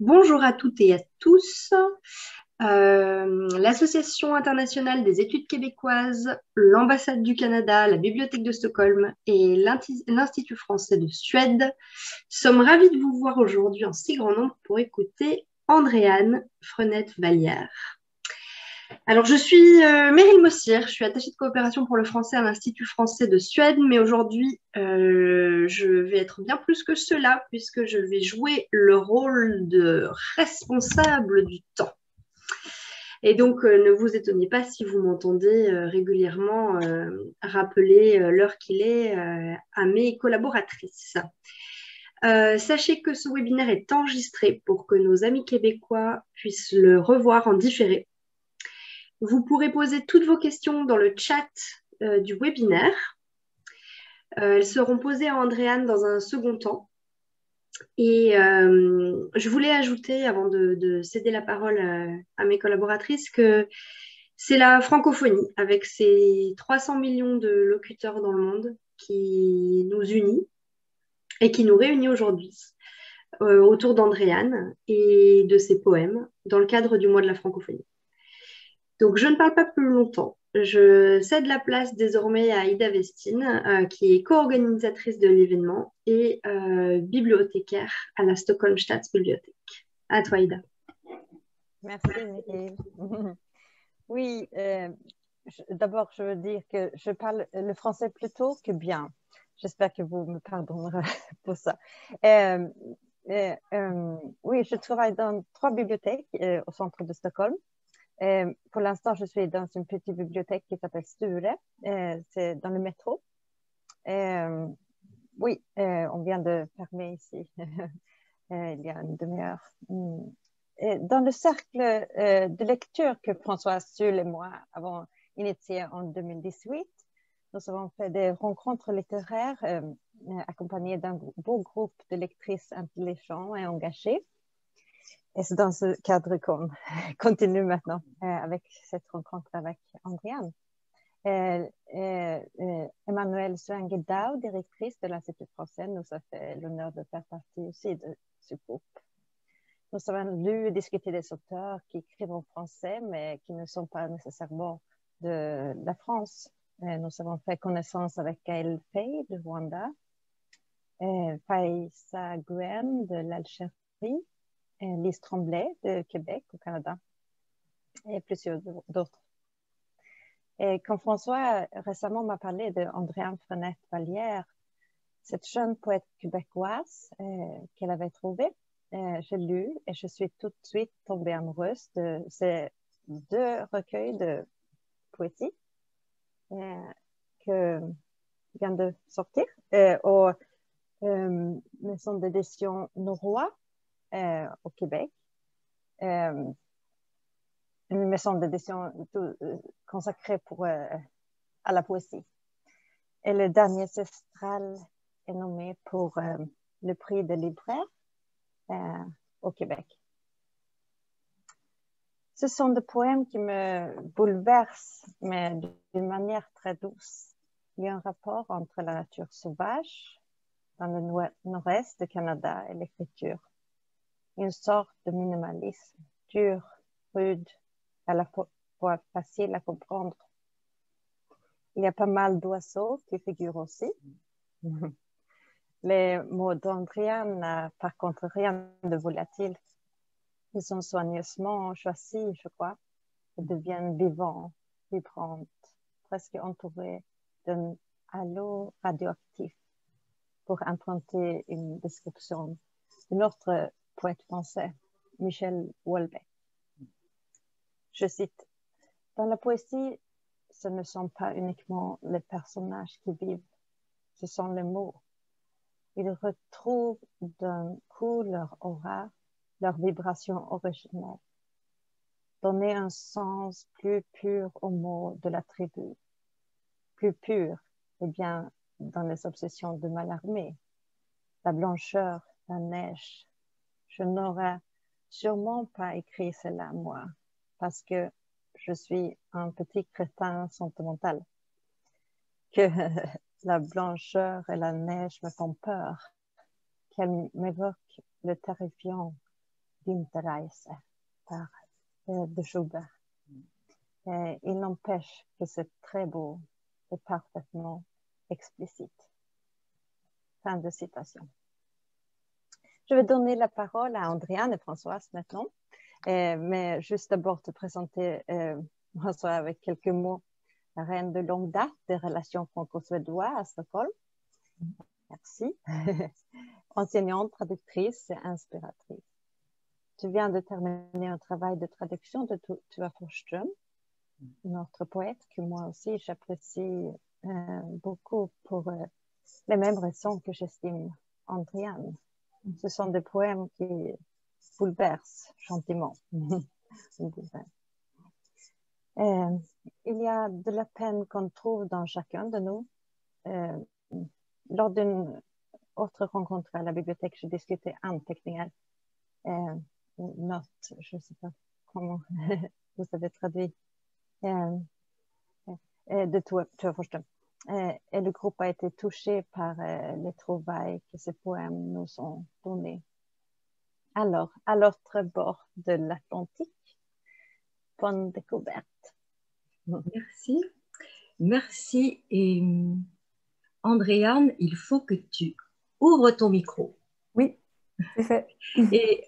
Bonjour à toutes et à tous. L'Association internationale des études québécoises, l'ambassade du Canada, la Bibliothèque de Stockholm et l'Institut français de Suède sommes ravis de vous voir aujourd'hui en si grand nombre pour écouter Andréane Frenette-Vallière. Alors, je suis Meryl Mossir, je suis attachée de coopération pour le français à l'Institut français de Suède, mais aujourd'hui, je vais être bien plus que cela, puisque je vais jouer le rôle de responsable du temps. Et donc, ne vous étonnez pas si vous m'entendez régulièrement rappeler l'heure qu'il est à mes collaboratrices. Sachez que ce webinaire est enregistré pour que nos amis québécois puissent le revoir en différé. Vous pourrez poser toutes vos questions dans le chat du webinaire. Elles seront posées à Andréane dans un second temps. Et je voulais ajouter, avant de céder la parole à mes collaboratrices, que c'est la francophonie, avec ses 300 millions de locuteurs dans le monde, qui nous unit et qui nous réunit aujourd'hui autour d'Andréane et de ses poèmes dans le cadre du mois de la francophonie. Donc, je ne parle pas plus longtemps. Je cède la place désormais à Ida Westin, qui est co-organisatrice de l'événement et bibliothécaire à la Stockholm Stadsbibliothek. À toi, Ida. Merci, Mireille. Oui, d'abord, je veux dire que je parle le français plutôt que bien. J'espère que vous me pardonnerez pour ça. Oui, je travaille dans 3 bibliothèques au centre de Stockholm. Pour l'instant, je suis dans une petite bibliothèque qui s'appelle Sture. C'est dans le métro. Oui, on vient de fermer ici il y a une demi-heure. Dans le cercle de lecture que François Sul et moi avons initié en 2018, nous avons fait des rencontres littéraires accompagnées d'un beau groupe de lectrices intelligentes et engagées. Et c'est dans ce cadre qu'on continue maintenant avec cette rencontre avec Andréane. Emmanuelle Swenguedau, directrice de l'Institut français, nous a fait l'honneur de faire partie aussi de ce groupe. Nous avons lu et discuté des auteurs qui écrivent en français, mais qui ne sont pas nécessairement de la France. Nous avons fait connaissance avec Gaël Faye de Rwanda, Faïssa Guen de l'Algérie, Lise Tremblay de Québec au Canada et plusieurs d'autres. Et quand François récemment m'a parlé de Andréane Frenette-Vallière, cette jeune poète québécoise qu'elle avait trouvée, j'ai lu et je suis tout de suite tombée amoureuse de ces 2 recueils de poésie que vient de sortir aux maisons d'édition Norois au Québec. Une maison d'édition consacrée à la poésie. Et le dernier Cestral est nommé pour le prix de libraire au Québec. Ce sont des poèmes qui me bouleversent, mais d'une manière très douce. Il y a un rapport entre la nature sauvage dans le nord-est du Canada et l'écriture. Une sorte de minimalisme, dur, rude, à la fois facile à comprendre. Il y a pas mal d'oiseaux qui figurent aussi. Les mots d'Andréane n'ont par contre rien de volatile. Ils sont soigneusement choisis, je crois, et deviennent vivants, vibrantes, presque entourés d'un halo radioactif, pour emprunter une description d'un autre poète français, Michel Houellebecq. Je cite, « Dans la poésie, ce ne sont pas uniquement les personnages qui vivent, ce sont les mots. Ils retrouvent d'un coup leur aura, leur vibration originelle. Donner un sens plus pur aux mots de la tribu. Plus pur, eh bien, dans les obsessions de Mallarmé. La blancheur, la neige. Je n'aurais sûrement pas écrit cela, moi, parce que je suis un petit crétin sentimental. Que la blancheur et la neige me font peur, qu'elles m'évoquent le terrifiant Winterreise de Schubert. Il n'empêche que c'est très beau et parfaitement explicite. Fin de citation. Je vais donner la parole à Andréane et Françoise maintenant, mais juste d'abord te présenter François avec quelques mots, la reine de longue date des relations franco-suédoises à Stockholm. Merci. Enseignante, traductrice et inspiratrice. Tu viens de terminer un travail de traduction de Tua Forsström, notre poète que moi aussi j'apprécie beaucoup pour les mêmes raisons que j'estime Andréane. Ce sont des poèmes qui bouleversent gentiment. Il y a de la peine qu'on trouve dans chacun de nous. Lors d'une autre rencontre à la bibliothèque, j'ai discuté anteckningar, notes, je ne sais pas comment vous avez traduit, de Tua Forsström. Et le groupe a été touché par les trouvailles que ces poèmes nous ont donnés. Alors, à l'autre bord de l'Atlantique, bonne découverte. Merci. Merci. Et Andréane, il faut que tu ouvres ton micro. Oui, c'est fait. Et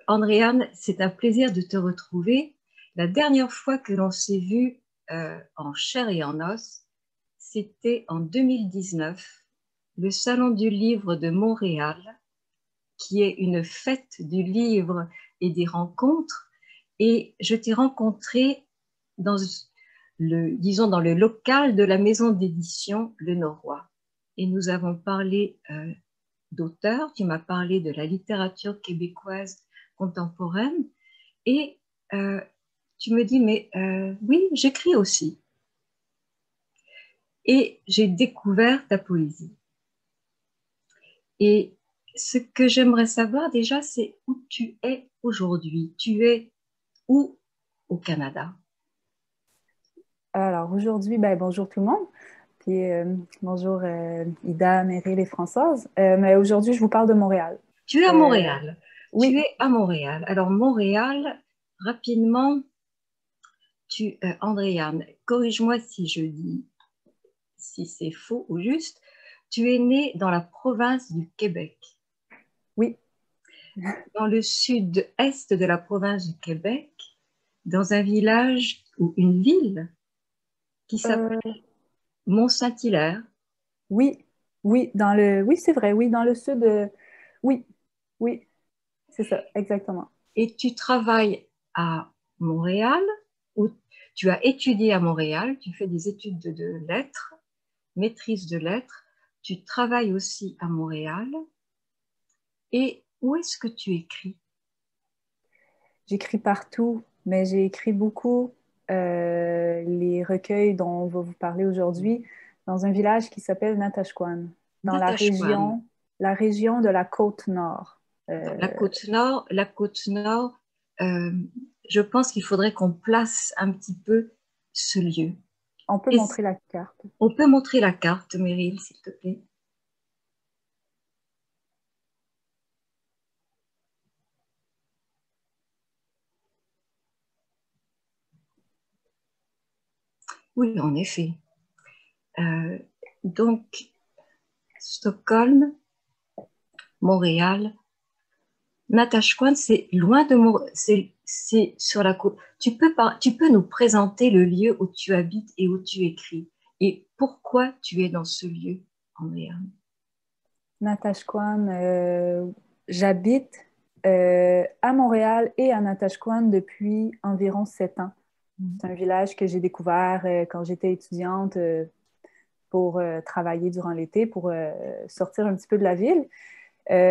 Andréane, c'est un plaisir de te retrouver. La dernière fois que l'on s'est vu en chair et en os, c'était en 2019, le Salon du Livre de Montréal, qui est une fête du livre et des rencontres. Et je t'ai rencontré dans dans le local de la maison d'édition Le Noroît. Et nous avons parlé d'auteurs, tu m'as parlé de la littérature québécoise contemporaine. Et tu me dis, mais oui, j'écris aussi. Et j'ai découvert ta poésie. Et ce que j'aimerais savoir déjà, c'est où tu es aujourd'hui. Tu es où au Canada? Alors aujourd'hui, bonjour tout le monde. Puis bonjour Ida, Meryl et Françoise. Mais aujourd'hui, je vous parle de Montréal. Tu es à Montréal. Oui. Tu es à Montréal. Alors Montréal, rapidement, Andréane, corrige-moi si je dis, si c'est faux ou juste, tu es née dans la province du Québec. Oui. Dans le sud-est de la province du Québec, dans un village ou une ville qui s'appelle Mont-Saint-Hilaire. Oui, oui, oui, c'est vrai, oui, dans le sud, oui, oui, c'est ça, exactement. Et tu travailles à Montréal, ou tu as étudié à Montréal, tu fais des études de lettres, maîtrise de lettres, tu travailles aussi à Montréal. Et où est-ce que tu écris? J'écris partout, mais j'ai écrit beaucoup les recueils dont on va vous parler aujourd'hui dans un village qui s'appelle Natashquan, dans la région de la Côte-Nord. La Côte-Nord, je pense qu'il faudrait qu'on place un petit peu ce lieu. On peut montrer la carte. On peut montrer la carte, Meryl, s'il te plaît. Oui, en effet. Donc, Stockholm, Montréal, Natashquan, c'est loin de Montréal, c'est sur la côte. Tu peux nous présenter le lieu où tu habites et où tu écris et pourquoi tu es dans ce lieu, Andréane? Natashquan, j'habite à Montréal et à Natashquan depuis environ 7 ans. C'est un village que j'ai découvert quand j'étais étudiante pour travailler durant l'été, pour sortir un petit peu de la ville.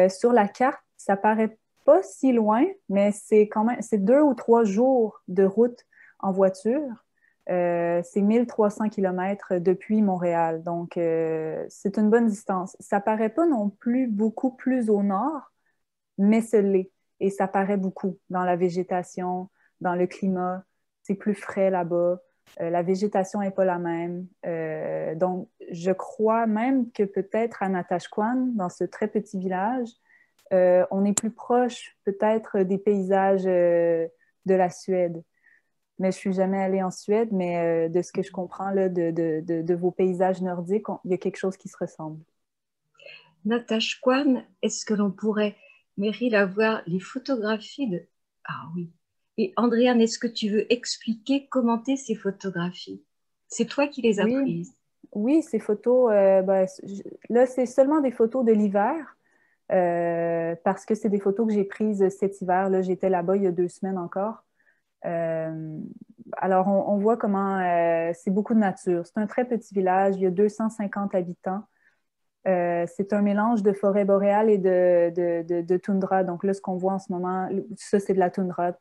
Sur la carte, ça paraît pas si loin, mais c'est 2 ou 3 jours de route en voiture. C'est 1300 km depuis Montréal, donc c'est une bonne distance. Ça paraît pas non plus beaucoup plus au nord, mais ce l'est. Et ça paraît beaucoup dans la végétation, dans le climat. C'est plus frais là-bas. La végétation n'est pas la même. Donc, je crois même que peut-être à Natashquan, dans ce très petit village, on est plus proche peut-être des paysages de la Suède. Mais je ne suis jamais allée en Suède, mais de ce que je comprends là, de vos paysages nordiques, il y a quelque chose qui se ressemble. Natashquan, est-ce que l'on pourrait, Meryl, avoir les photographies de... Ah oui. Et Andréane, est-ce que tu veux expliquer, commenter ces photographies? C'est toi qui les as Oui, prises. oui, ces photos, là, c'est seulement des photos de l'hiver, parce que c'est des photos que j'ai prises cet hiver. Là, j'étais là-bas il y a 2 semaines encore. Alors, on voit comment c'est beaucoup de nature. C'est un très petit village, il y a 250 habitants. C'est un mélange de forêt boréale et de toundra. Donc là, ce qu'on voit en ce moment, ça, c'est de la toundra,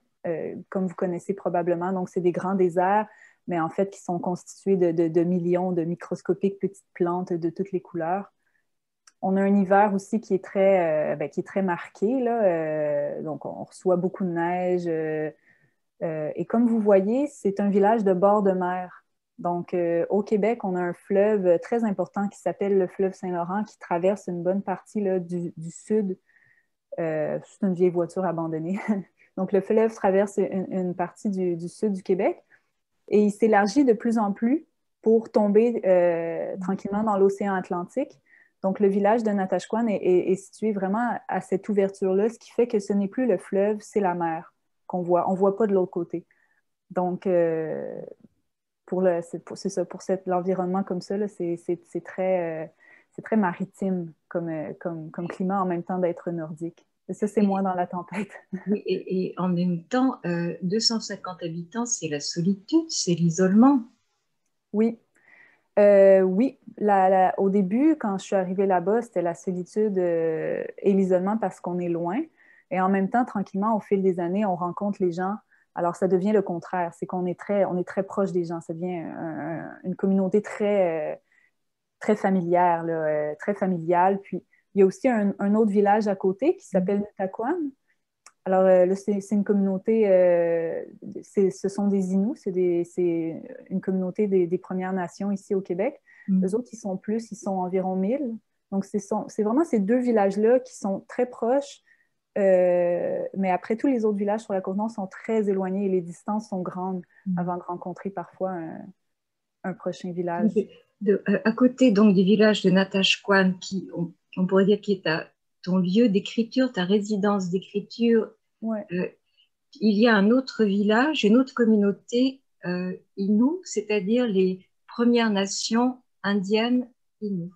comme vous connaissez probablement. Donc, c'est des grands déserts, mais en fait, qui sont constitués de millions de microscopiques petites plantes de toutes les couleurs. On a un hiver aussi qui est très marqué, là. Donc, on reçoit beaucoup de neige. Et comme vous voyez, c'est un village de bord de mer. Donc, au Québec, on a un fleuve très important qui s'appelle le fleuve Saint-Laurent qui traverse une bonne partie là, du sud. C'est une vieille voiture abandonnée. Donc, le fleuve traverse une partie du sud du Québec et il s'élargit de plus en plus pour tomber tranquillement dans l'océan Atlantique. Donc, le village de Natashquan est situé vraiment à cette ouverture-là, ce qui fait que ce n'est plus le fleuve, c'est la mer qu'on voit. On ne voit pas de l'autre côté. Donc, c'est ça, pour l'environnement comme ça, c'est très maritime comme climat en même temps d'être nordique. Et ça, c'est moi dans la tempête. Oui, et en même temps, 250 habitants, c'est la solitude, c'est l'isolement. Oui. Oui, au début, quand je suis arrivée là-bas, c'était la solitude et l'isolement parce qu'on est loin. Et en même temps, tranquillement, au fil des années, on rencontre les gens. Alors, ça devient le contraire. C'est qu'on est on est très proche des gens. Ça devient une communauté très familière, là, très familiale. Puis, il y a aussi un autre village à côté qui s'appelle Nutaquan. Alors, là, c'est une communauté, ce sont des Inuits, c'est une communauté des Premières Nations ici au Québec. Eux autres, ils sont environ 1000. Donc, c'est vraiment ces deux villages-là qui sont très proches, mais après, tous les autres villages sur la Côte-Nord sont très éloignés et les distances sont grandes avant de rencontrer parfois un prochain village. À côté donc du village de Natashquan, qui on pourrait dire qui est ton lieu d'écriture, ta résidence d'écriture, Ouais. il y a un autre village, une autre communauté Innu, c'est-à-dire les Premières Nations indiennes Innu.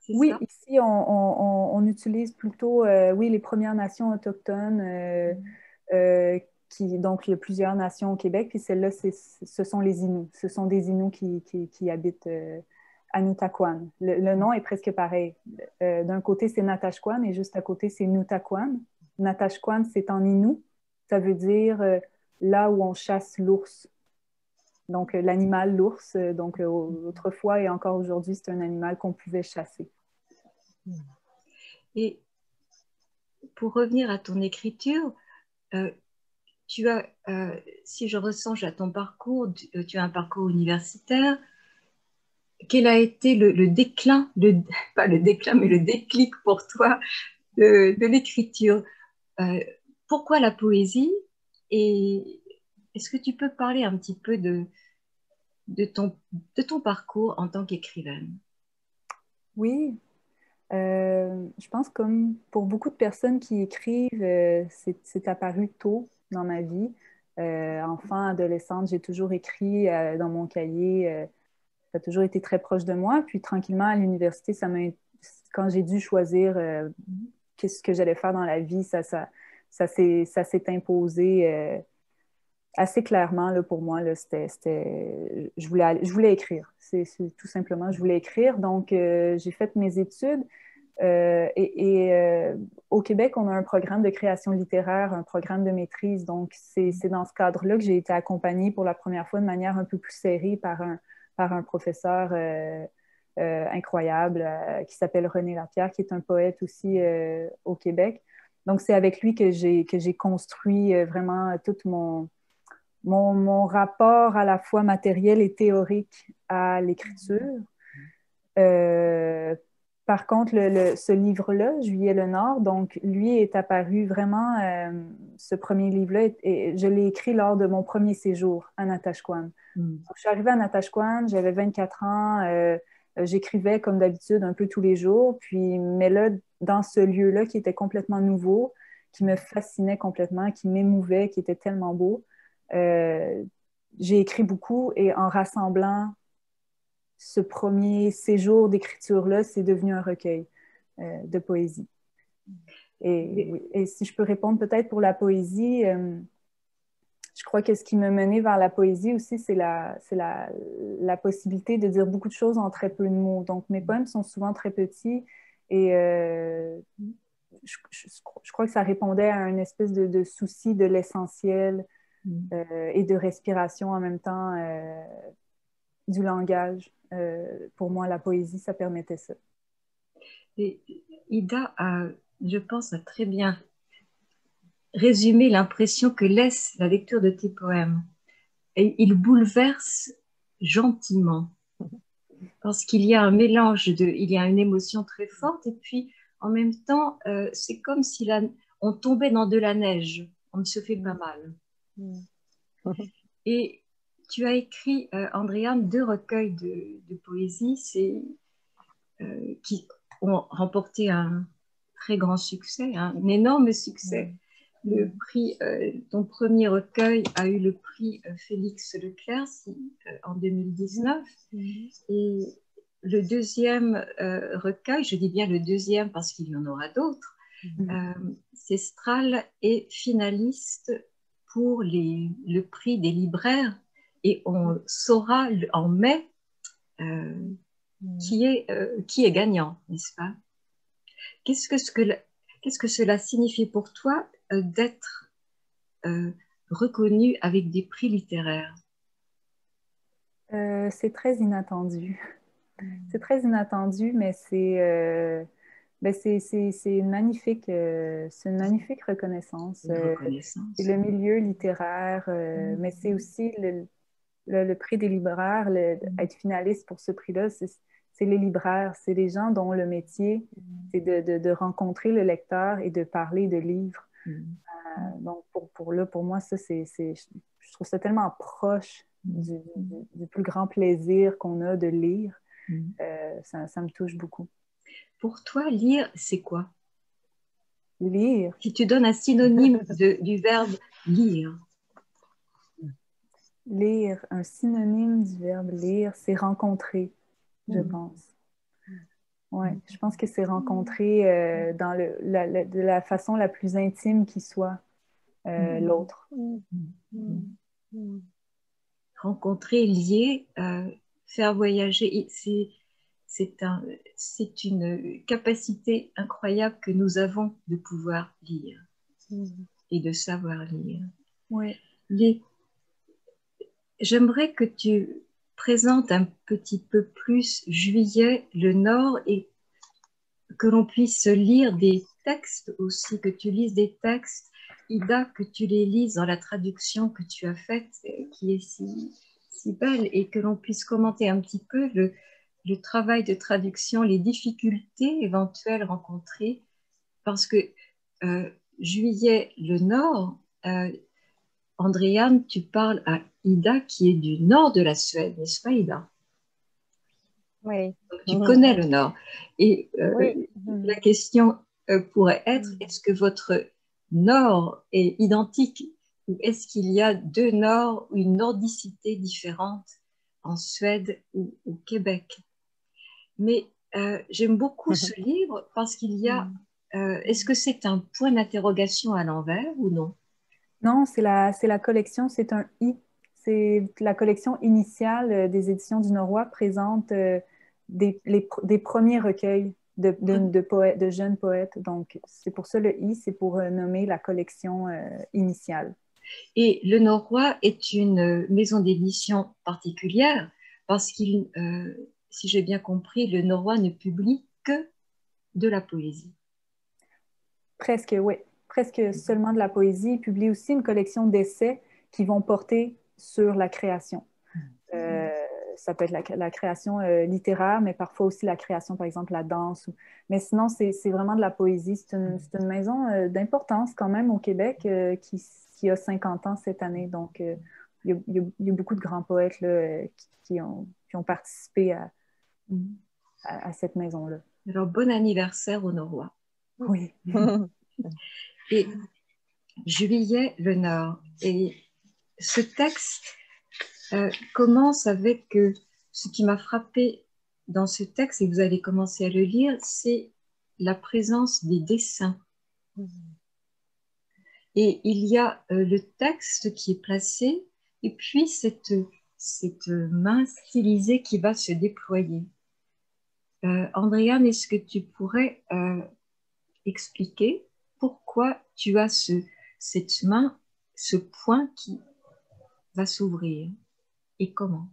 Oui, Ça? ici, on utilise plutôt oui, les Premières Nations autochtones, donc il y a plusieurs nations au Québec, puis celle-là, ce sont les Inuits. Ce sont des Inuits qui habitent à Nutaquan. Le nom est presque pareil. D'un côté, c'est Natashquan et juste à côté, c'est Nutaquan. Natashquan, c'est en Innu. Ça veut dire là où on chasse l'ours. Donc, l'animal, l'ours, donc autrefois et encore aujourd'hui, c'est un animal qu'on pouvait chasser. Et pour revenir à ton écriture, tu as, si je ressens à ton parcours, tu as un parcours universitaire. Quel a été le déclin, pas le déclin, mais le déclic pour toi de l'écriture? Pourquoi la poésie? Et est-ce que tu peux parler un petit peu de ton parcours en tant qu'écrivaine? Oui, je pense comme pour beaucoup de personnes qui écrivent, c'est apparu tôt dans ma vie. Enfant, adolescente, j'ai toujours écrit dans mon cahier. Ça a toujours été très proche de moi. Puis tranquillement, à l'université, quand j'ai dû choisir qu'est-ce que j'allais faire dans la vie, ça s'est imposé assez clairement là, pour moi. Là, je voulais écrire. C'est tout simplement, je voulais écrire. Donc, j'ai fait mes études. Au Québec, on a un programme de création littéraire, un programme de maîtrise. Donc, c'est dans ce cadre-là que j'ai été accompagnée pour la première fois de manière un peu plus serrée par un professeur incroyable qui s'appelle René Lapierre, qui est un poète aussi au Québec. Donc, c'est avec lui que j'ai construit vraiment tout mon rapport à la fois matériel et théorique à l'écriture. Par contre, ce livre-là, Juillet le Nord, donc lui est apparu vraiment, ce premier livre-là, et je l'ai écrit lors de mon premier séjour à Natashquan. Donc, je suis arrivée à Natashquan, j'avais 24 ans, j'écrivais comme d'habitude un peu tous les jours, mais là, dans ce lieu-là qui était complètement nouveau, qui me fascinait complètement, qui m'émouvait, qui était tellement beau, j'ai écrit beaucoup et en rassemblant ce premier séjour d'écriture-là, c'est devenu un recueil de poésie. Et si je peux répondre peut-être pour la poésie, je crois que ce qui m'a menée vers la poésie aussi, c'est la possibilité de dire beaucoup de choses en très peu de mots. Donc, mes poèmes sont souvent très petits et je crois que ça répondait à une espèce de souci de l'essentiel et de respiration en même temps du langage. Pour moi, la poésie, ça permettait ça. Et Ida, je pense, a très bien résumé l'impression que laisse la lecture de tes poèmes. Et il bouleverse gentiment, parce qu'il y a un mélange il y a une émotion très forte, et puis en même temps, c'est comme si on tombait dans de la neige, on ne se fait pas mal. Et tu as écrit, Andréane, 2 recueils de poésie qui ont remporté un très grand succès, un énorme succès. Le prix, ton premier recueil a eu le prix Félix Leclerc en 2019. Et le deuxième recueil, je dis bien le deuxième parce qu'il y en aura d'autres, Cestral est finaliste pour le prix des libraires et on saura en mai qui est gagnant, n'est-ce pas? Qu'est-ce que cela signifie pour toi d'être reconnu avec des prix littéraires? C'est très inattendu. C'est très inattendu, mais c'est une magnifique reconnaissance. C'est le milieu littéraire, mais c'est aussi le prix des libraires. Être finaliste pour ce prix-là, c'est les libraires, c'est les gens dont le métier, c'est de rencontrer le lecteur et de parler de livres. Donc, pour moi, ça, je trouve ça tellement proche du plus grand plaisir qu'on a de lire. Ça me touche beaucoup. Pour toi, lire, c'est quoi? Lire. Si tu donnes un synonyme du verbe lire. Lire, un synonyme du verbe lire, c'est rencontrer, je pense. Ouais, je pense que c'est rencontrer de la façon la plus intime qui soit l'autre. Rencontrer, lier, faire voyager, c'est une capacité incroyable que nous avons de pouvoir lire et de savoir lire. Oui. J'aimerais que tu présentes un petit peu plus Juillet le Nord et que l'on puisse lire des textes aussi, que tu lises des textes, Ida, que tu les lises dans la traduction que tu as faite, qui est si belle, et que l'on puisse commenter un petit peu le travail de traduction, les difficultés éventuelles rencontrées, parce que Juillet le Nord, Andréane, tu parles à Ida qui est du nord de la Suède, n'est-ce pas, Ida? Oui. Donc, tu connais le nord. Et Oui. la question pourrait être, est-ce que votre nord est identique ou est-ce qu'il y a 2 nords ou une nordicité différente en Suède ou au Québec? Mais j'aime beaucoup ce livre parce qu'il y a... est-ce que c'est un point d'interrogation à l'envers ou non? Non, c'est la collection, c'est un I. C'est la collection initiale des éditions du Norois présente des premiers recueils de jeunes poètes. Donc, c'est pour ça le I, c'est pour nommer la collection initiale. Et le Norois est une maison d'édition particulière parce qu'il, si j'ai bien compris, le Norois ne publie que de la poésie. Presque, oui. Presque seulement de la poésie. Il publie aussi une collection d'essais qui vont porter sur la création. ça peut être la création littéraire, mais parfois aussi la création, par exemple, la danse. Mais sinon, c'est vraiment de la poésie. C'est une maison d'importance quand même au Québec qui a 50 ans cette année. Donc, il y a beaucoup de grands poètes là, qui ont participé à cette maison-là. Alors, bon anniversaire au Norois. Oui. Et Juillet le Nord. Et ce texte commence avec ce qui m'a frappé dans ce texte, et vous allez commencer à le lire, c'est la présence des dessins. Et il y a le texte qui est placé, et puis cette main stylisée qui va se déployer. Andréane, est-ce que tu pourrais expliquer pourquoi tu as cette main, ce point qui va s'ouvrir et comment?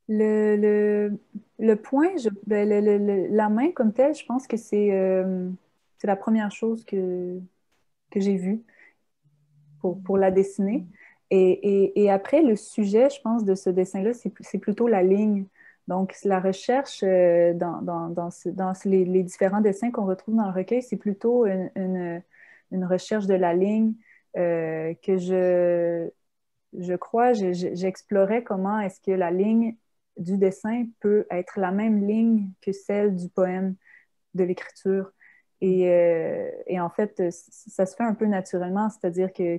Le point, la main comme telle, je pense que c'est la première chose que j'ai vue pour la dessiner. Et après, le sujet, je pense, de ce dessin-là, c'est plutôt la ligne. Donc, la recherche dans les différents dessins qu'on retrouve dans le recueil, c'est plutôt une recherche de la ligne que je crois, j'explorais comment est-ce que la ligne du dessin peut être la même ligne que celle du poème, de l'écriture. Et en fait, ça se fait un peu naturellement, c'est-à-dire que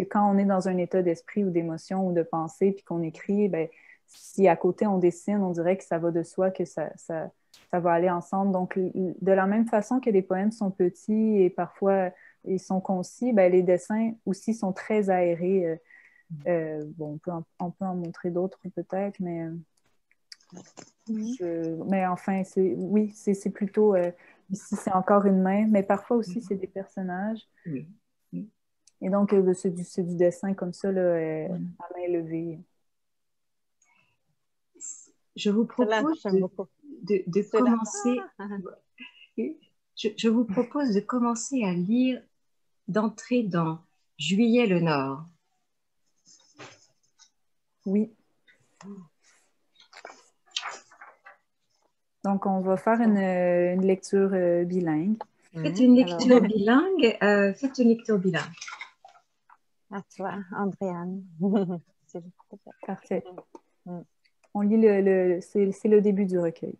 quand on est dans un état d'esprit ou d'émotion ou de pensée, puis qu'on écrit, ben, si à côté on dessine, on dirait que ça va de soi, que ça va aller ensemble. Donc, de la même façon que les poèmes sont petits et parfois ils sont concis, ben, les dessins aussi sont très aérés. Bon, on peut en montrer d'autres peut-être, mais enfin, oui, c'est plutôt... ici, c'est encore une main, mais parfois aussi, c'est des personnages. Oui. Et donc, c'est du dessin comme ça, là, à main levée. Je vous propose de commencer... Je vous propose de commencer à lire, d'entrer dans Juillet le Nord. Oui. Donc, on va faire une lecture bilingue. Faites une lecture bilingue. Faites une lecture bilingue. À toi, Andréane. Parfait. On lit c'est le début du recueil.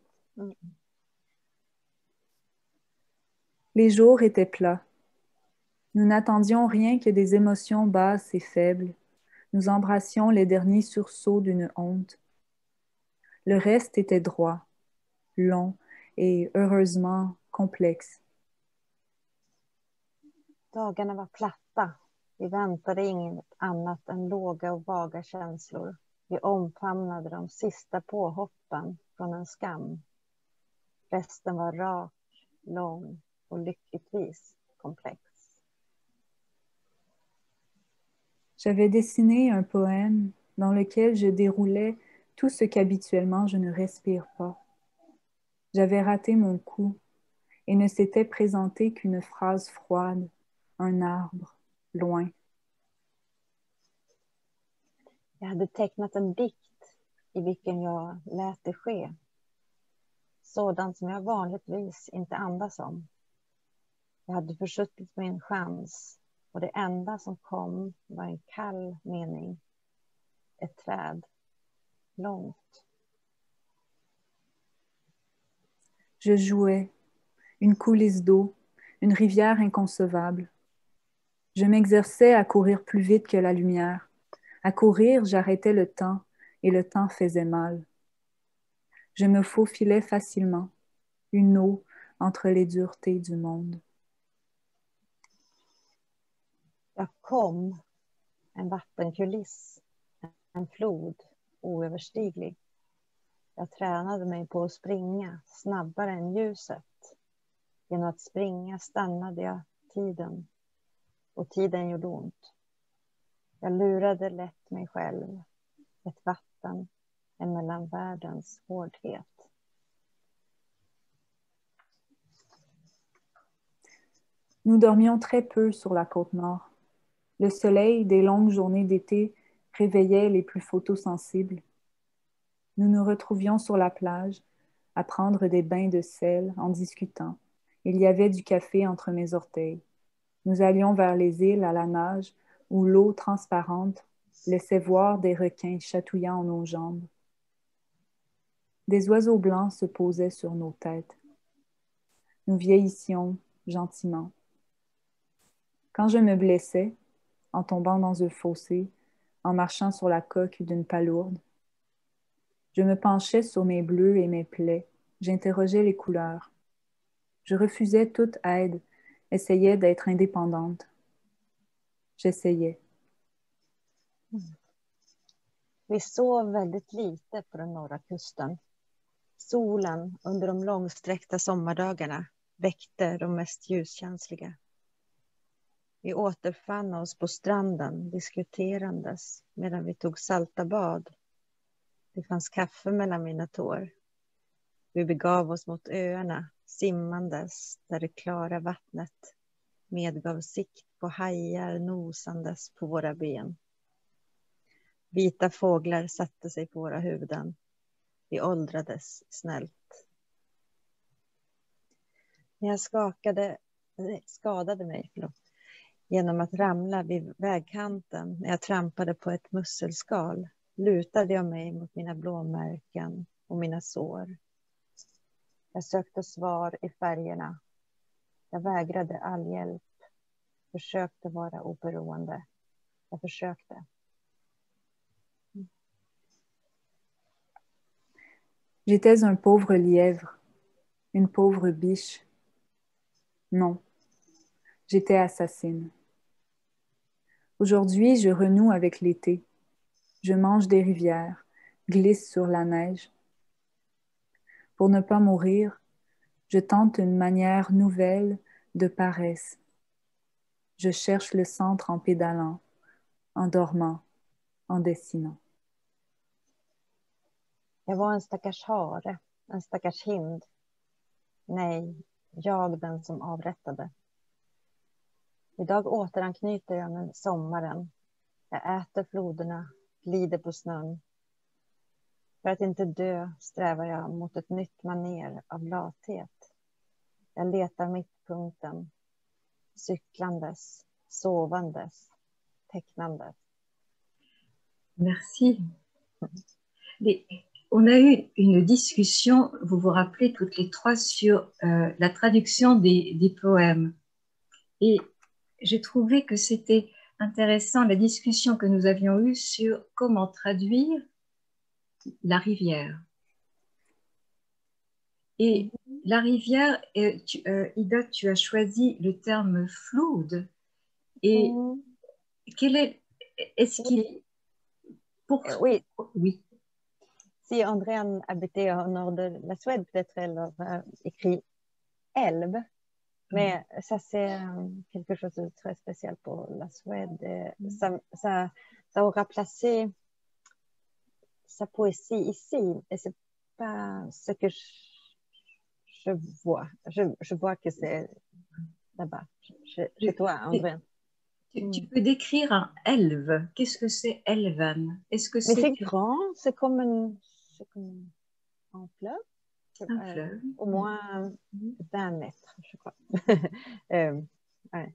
Les jours étaient plats. Nous n'attendions rien que des émotions basses et faibles. Nous embrassions les derniers sursauts d'une honte. Le reste était droit, long et heureusement complexe. Dagarna var platta. Vi väntade inget annat än låga och vaga känslor. Vi omfamnade de sista påhoppen från en skam. Resten var rak, lång och lyckligtvis komplex. J'avais dessiné un poème dans lequel je déroulais tout ce qu'habituellement je ne respire pas. J'avais raté mon coup et ne s'était présenté qu'une phrase froide, un arbre, loin. Jag hade tecknat en dikt i vilken jag lät det ske. Sådant som jag vanligtvis inte andas om. Jag hade försuttit min chans och det enda som kom var en kall mening. Ett träd. Långt. Je jouais, une coulisse d'eau, une rivière inconcevable. Je m'exerçais à courir plus vite que la lumière. À courir, j'arrêtais le temps et le temps faisait mal. Je me faufilais facilement, une eau entre les duretés du monde. Jag kom, en vattenkuliss, en flod, oöverstiglig. Jag tränade mig på att springa snabbare än ljuset. Genom att springa stannade jag tiden och tiden gjorde ont. Jag lurade lätt mig själv, ett vatten emellan världens hårdhet. Nous dormions très peu sur la côte nord. Le soleil des longues journées d'été réveillait les plus photosensibles. Nous nous retrouvions sur la plage, à prendre des bains de sel en discutant. Il y avait du café entre mes orteils. Nous allions vers les îles à la nage, où l'eau transparente laissait voir des requins chatouillant nos jambes. Des oiseaux blancs se posaient sur nos têtes. Nous vieillissions gentiment. Quand je me blessais, en tombant dans un fossé, en marchant sur la coque d'une palourde, je me penchais sur mes bleus et mes plaies, j'interrogeais les couleurs. Je refusais toute aide, essayais d'être indépendante. J'essayais. Vi sov väldigt lite på den norra kusten. Solen under de långsträckta sommardagarna väckte de mest ljuskänsliga. Vi återfann oss på stranden diskuterandes medan vi tog salta bad. Det fanns kaffe mellan mina tår. Vi begav oss mot öarna, simmandes där det klara vattnet medgav sikt på hajar nosandes på våra ben. Vita fåglar satte sig på våra huvuden. Vi åldrades snällt. När jag skadade mig genom att ramla vid vägkanten när jag trampade på ett musselskal lutade jag mig mot mina blåmärken och mina sår. Jag sökte svar i färgerna. Jag vägrade all hjälp. Försökte vara oberoende. Jag försökte. J'étais un pauvre lièvre, une pauvre biche. Non, j'étais assassine. Aujourd'hui, je renoue avec l'été. Je mange des rivières, glisse sur la neige. Pour ne pas mourir, je tente une manière nouvelle de paresse. Je cherche le centre en pédalant, en dormant, en dessinant. Jag var en stackars hare, en stackars hind. Nej, jag den som avrättade. Idag återanknyter jag med sommaren. Jag äter floderna, glider på snön. För att inte dö strävar jag mot ett nytt maner av lathet. Jag letar mittpunkten, cyklandes, sovandes, tecknandes. Merci. On a eu une discussion, vous vous rappelez, toutes les trois sur la traduction des poèmes. Et j'ai trouvé que c'était intéressant la discussion que nous avions eue sur comment traduire la rivière. Et la rivière, Ida, tu as choisi le terme flood. Et est-ce qu'il... Oui. Oui. Si Andréane habitait au nord de la Suède, peut-être elle aurait écrit älv. Mais ça, c'est quelque chose de très spécial pour la Suède. Ça aura placé sa poésie ici. Et c'est pas ce que je vois. Je vois que c'est là-bas, chez toi, Andréane. Tu peux décrire un elve. Qu'est-ce que c'est elven? Est-ce que Mais c'est grand, c'est comme un fleuve. Un fleuve. Au moins 20 mètres, je crois. Ouais.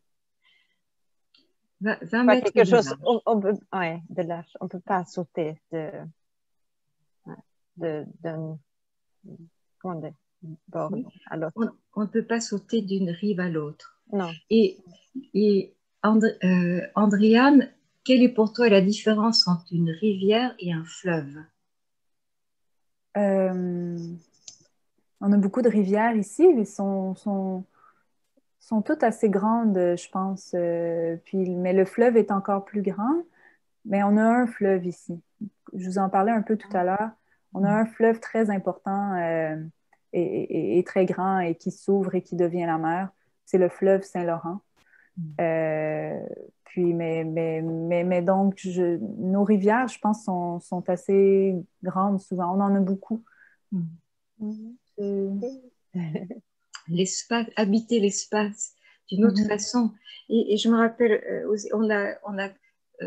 20 mètres quelque chose, de large. On ne peut pas sauter d'un bord à l'autre. On ne peut pas sauter d'une rive à l'autre. Non. Et Andréane, quelle est pour toi la différence entre une rivière et un fleuve? On a beaucoup de rivières ici, mais sont toutes assez grandes, je pense. Mais le fleuve est encore plus grand. Mais on a un fleuve ici. Je vous en parlais un peu tout à l'heure. On a un fleuve très important et très grand et qui s'ouvre et qui devient la mer. C'est le fleuve Saint-Laurent. Mais donc, nos rivières, je pense, sont assez grandes souvent. On en a beaucoup. L'espace, habiter l'espace d'une autre façon. Et je me rappelle, on a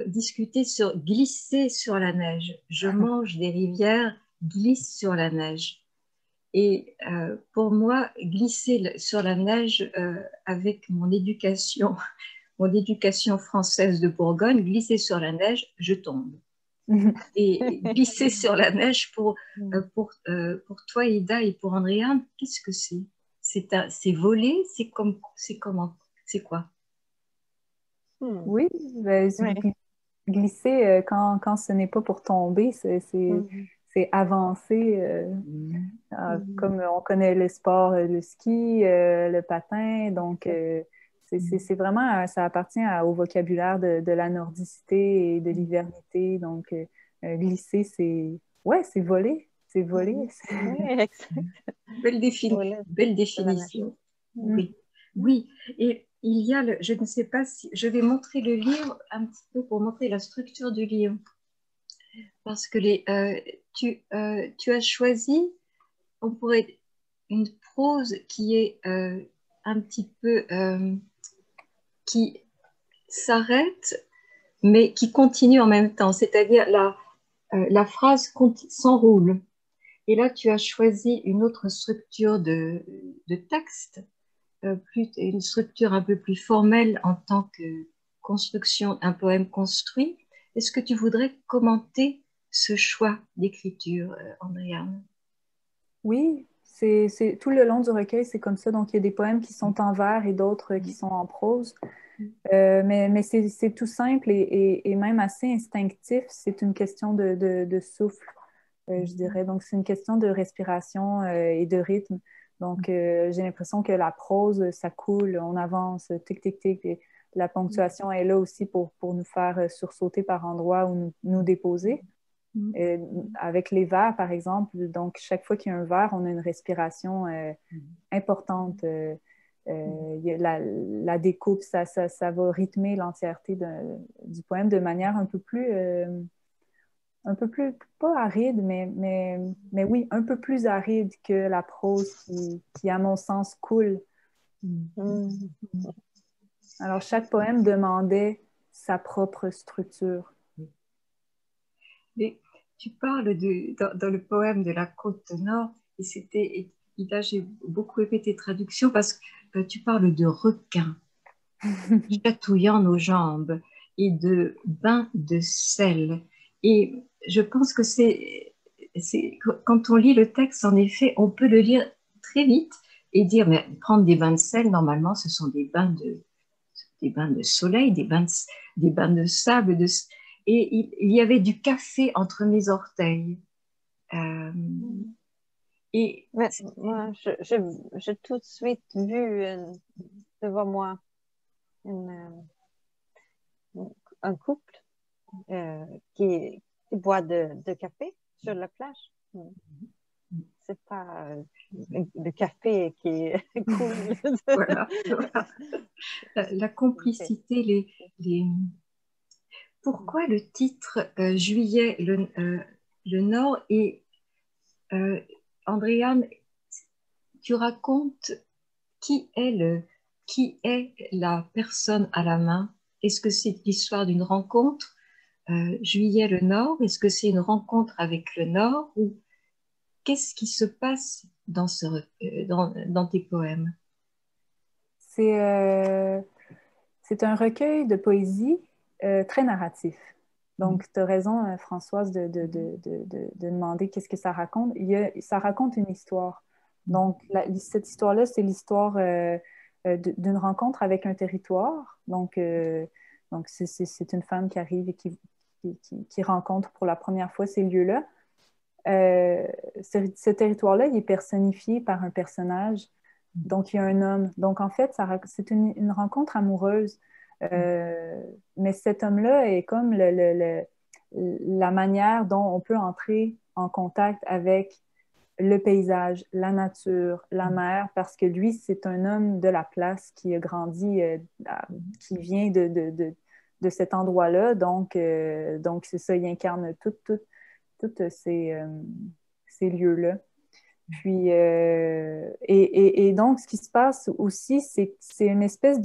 discuter sur glisser sur la neige. Je mange des rivières, glisse sur la neige. Et pour moi, glisser sur la neige avec mon éducation française de Bourgogne, glisser sur la neige, je tombe. Et glisser sur la neige pour toi, Ida, et pour Andréane, qu'est-ce que c'est? C'est voler? C'est comment? C'est quoi? Oui, ben, glisser quand ce n'est pas pour tomber, c'est avancer. Comme on connaît le sport, le ski, le patin, donc c'est vraiment, ça appartient au vocabulaire de la nordicité et de l'hivernité. Donc, glisser, c'est voler. C'est voler. Oui, exact. Belle définition. Oui. Oui. Et il y a, je ne sais pas si, je vais montrer le livre un petit peu pour montrer la structure du livre. Parce que tu as choisi, on pourrait, une prose qui est un petit peu, qui s'arrête, mais qui continue en même temps. C'est-à-dire la phrase s'enroule. Et là, tu as choisi une autre structure de texte, une structure un peu plus formelle en tant que construction, un poème construit. Est-ce que tu voudrais commenter ce choix d'écriture, Andréane? Oui, c'est tout le long du recueil, c'est comme ça. Donc, il y a des poèmes qui sont en vers et d'autres qui sont en prose. Mais c'est tout simple et même assez instinctif. C'est une question de souffle, je dirais. Donc, c'est une question de respiration et de rythme. Donc, j'ai l'impression que la prose, ça coule, on avance, tic, tic, tic. Et la ponctuation est là aussi pour nous faire sursauter par endroits ou nous déposer. Avec les vers, par exemple, donc chaque fois qu'il y a un vers, on a une respiration importante. La découpe, ça va rythmer l'entièreté du poème de manière un peu plus, pas aride, mais oui, un peu plus aride que la prose qui à mon sens, coule. Alors, chaque poème demandait sa propre structure. Mais tu parles dans le poème de la Côte Nord, et Ida, j'ai beaucoup aimé tes traductions parce que tu parles de requins chatouillant nos jambes et de bains de sel. Et je pense que quand on lit le texte, en effet, on peut le lire très vite et dire, mais prendre des bains de sel, normalement, ce sont des bains de soleil, des bains de sable. Et il y avait du café entre mes orteils. Et moi, j'ai tout de suite vu devant moi un couple qui boit de café sur la plage. C'est pas le café qui coule. Voilà. La complicité, Pourquoi le titre Juillet, le Nord et Andréane, tu racontes qui est la personne à la main? Est-ce que c'est l'histoire d'une rencontre, Juillet, le Nord? Est-ce que c'est une rencontre avec le Nord? Ou qu'est-ce qui se passe dans tes poèmes? C'est un recueil de poésie très narratif. Donc, tu as raison, Françoise, de demander qu'est-ce que ça raconte. Ça raconte une histoire. Donc, cette histoire-là, c'est l'histoire d'une rencontre avec un territoire. Donc c'est une femme qui arrive et qui rencontre pour la première fois ces lieux-là. Ce territoire-là, il est personnifié par un personnage. Donc, il y a un homme. Donc, en fait, c'est une rencontre amoureuse. Mais cet homme-là est comme la manière dont on peut entrer en contact avec le paysage, la nature, la mer, parce que lui, c'est un homme de la place qui a grandi, qui vient de cet endroit-là. Donc c'est ça, il incarne tous ces lieux-là. Puis, et donc, ce qui se passe aussi, c'est une espèce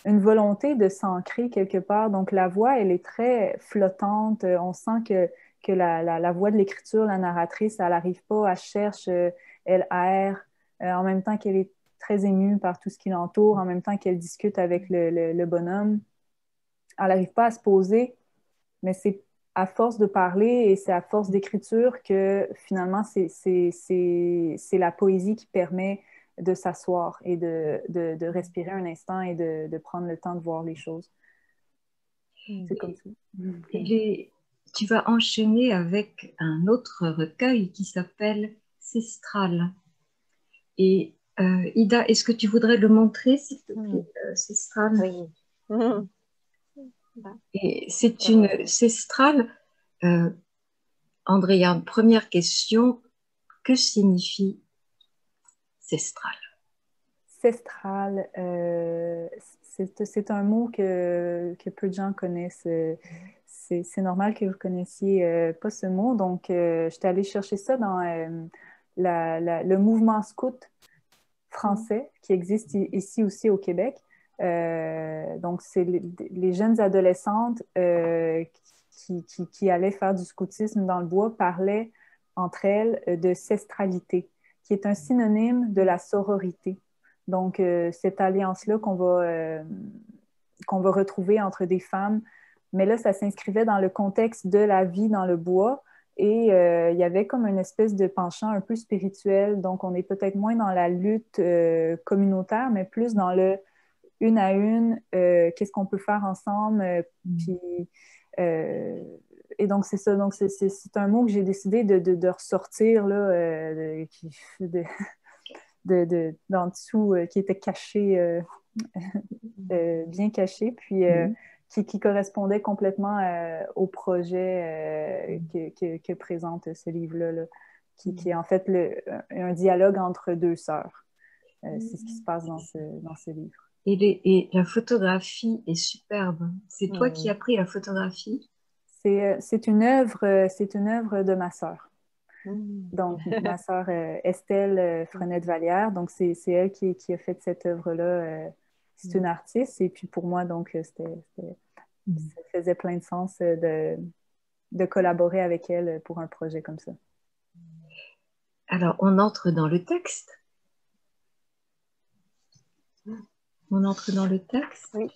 une volonté de s'ancrer quelque part. Donc, la voix, elle est très flottante. On sent que la voix de l'écriture, la narratrice, elle n'arrive pas, elle cherche, elle erre, en même temps qu'elle est très émue par tout ce qui l'entoure, en même temps qu'elle discute avec le bonhomme. Elle n'arrive pas à se poser, mais c'est à force de parler et c'est à force d'écriture que finalement, c'est la poésie qui permet de s'asseoir et de respirer un instant et de prendre le temps de voir les choses. C'est comme ça. Tu vas enchaîner avec un autre recueil qui s'appelle Cestral. Et Ida, est-ce que tu voudrais le montrer, s'il te plaît, Cestral? Oui. Et c'est une Cestral. Andréane, première question, que signifie Cestral? Cestral, c'est un mot que peu de gens connaissent. C'est normal que vous ne connaissiez pas ce mot. Donc, je suis allée chercher ça dans le mouvement scout français qui existe ici aussi au Québec. Donc, c'est les jeunes adolescentes qui allaient faire du scoutisme dans le bois parlaient entre elles de cestralité, qui est un synonyme de la sororité. Donc, cette alliance-là qu'on va retrouver entre des femmes, mais là, ça s'inscrivait dans le contexte de la vie dans le bois et il y avait comme une espèce de penchant un peu spirituel. Donc, on est peut-être moins dans la lutte communautaire, mais plus dans le une à une, qu'est-ce qu'on peut faire ensemble, puis... et donc, c'est ça. Donc, c'est un mot que j'ai décidé de ressortir, là, d'en dessous, qui était caché, bien caché, puis qui correspondait complètement au projet que présente ce livre-là, là, qui est en fait un dialogue entre deux sœurs. C'est ce qui se passe dans ce livre. Et la photographie est superbe. C'est toi qui as pris la photographie? C'est une œuvre de ma sœur. Donc, ma sœur Estelle Frenette-Vallière, donc c'est elle qui a fait cette œuvre-là. C'est une artiste, et puis pour moi, donc, ça faisait plein de sens de collaborer avec elle pour un projet comme ça. Alors, on entre dans le texte. On entre dans le texte. Oui.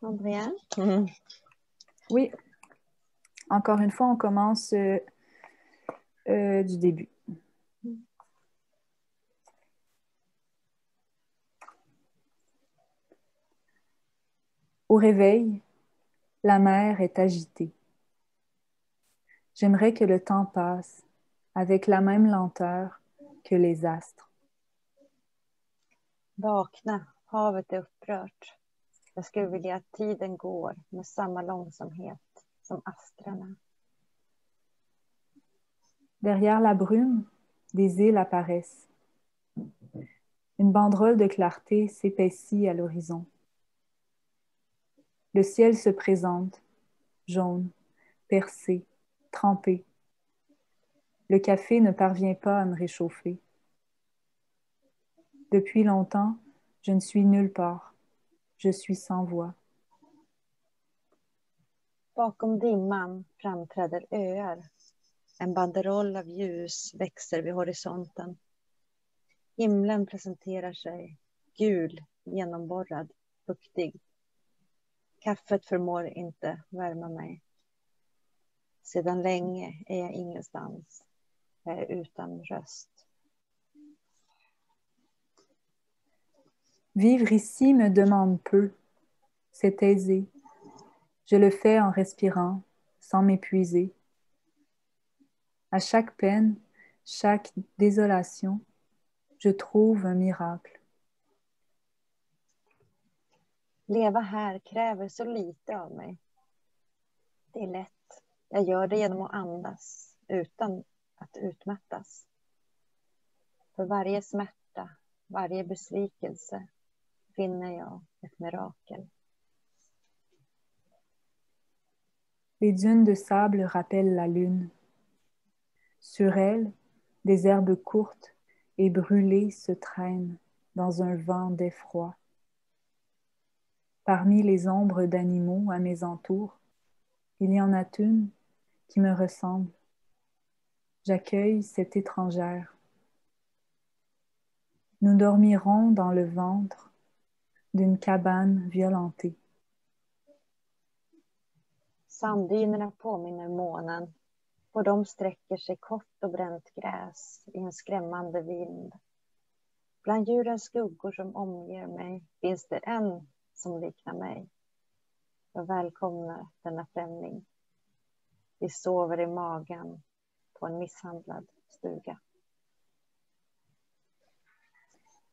Andréane? Oui. Encore une fois, on commence du début. Au réveil, la mer est agitée. J'aimerais que le temps passe avec la même lenteur que les astres. Vakna, havet är upprört. Jag skulle vilja att tiden går med samma långsamhet som astrarna. Derrière la brume, des îles apparaissent. Une banderole de clarté s'épaissit à l'horizon. Le ciel se présente, jaune, percé, trempé. Le café ne parvient pas à me réchauffer. Depuis longtemps, je ne suis nulle part. Je suis sans voix. Bakom dimman framträder öar. En banderoll av ljus växer vid horisonten. Himlen presenterar sig, gul, genomborrad, fuktig. Kaffet förmår inte värma mig. Sedan länge är jag ingenstans. Jag är utan röst. Vivre ici me demande peu. C'est aisé. Je le fais en respirant, sans m'épuiser. À chaque peine, chaque désolation, je trouve un miracle. Leva här kräver så lite av mig. Det är lätt. Jag gör det genom att andas utan att utmattas. För varje smärta, varje besvikelse finner jag ett mirakel. Les dunes de sable rappellent la lune. Sur elles, des herbes courtes et brûlées se traînent dans un vent d'effroi. Parmi les ombres d'animaux à mes entours, il y en a une qui me ressemble. J'accueille cette étrangère. Nous dormirons dans le ventre d'une cabane violentée. Sanddynerna påminner månen och de sträcker sig kort och bränt gräs i en skrämmande vind. Bland djurens skuggor som omger mig finns det en som liknar mig. Jag välkomnar denna främling. Vi sover i magen på en misshandlad stuga.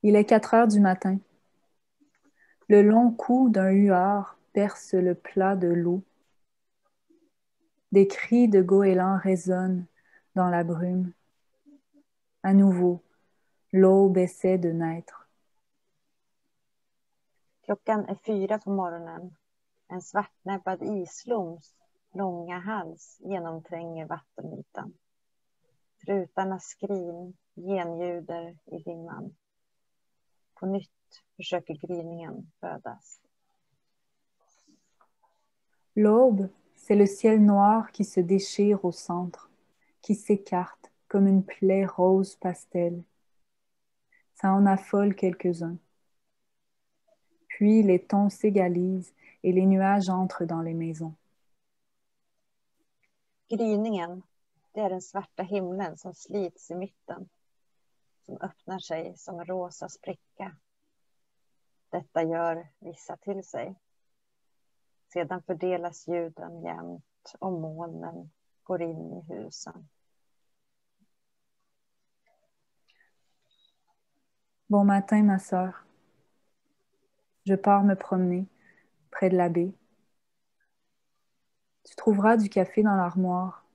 Il est 4 heures du matin. Le long cou d'un huard perce le plat de l'eau. Des cris de goélands résonnent dans la brume. À nouveau, l'aube essaie de naître. Klockan är 4 på morgonen. En svartnäbbad isloms långa hals genomtränger vattenytan. Trutarnas skrin genljuder i dimman. På nytt försöker gryningen födas. L'aube, c'est le ciel noir qui se déchire au centre, qui s'écarte comme une plaie rose pastel. Ça en affole quelques-uns. Puis les tons s'égalisent et les nuages entrent dans les maisons. Gryningen, det är den svarta himlen som slits i mitten, som öppnar sig som en rosa spricka. Detta gör vissa till sig. Sedan fördelas ljuden jämnt och molnen går in i husen. Bon matin, ma sœur. Je pars me promener près de la baie. Tu trouveras du café dans l'armoire,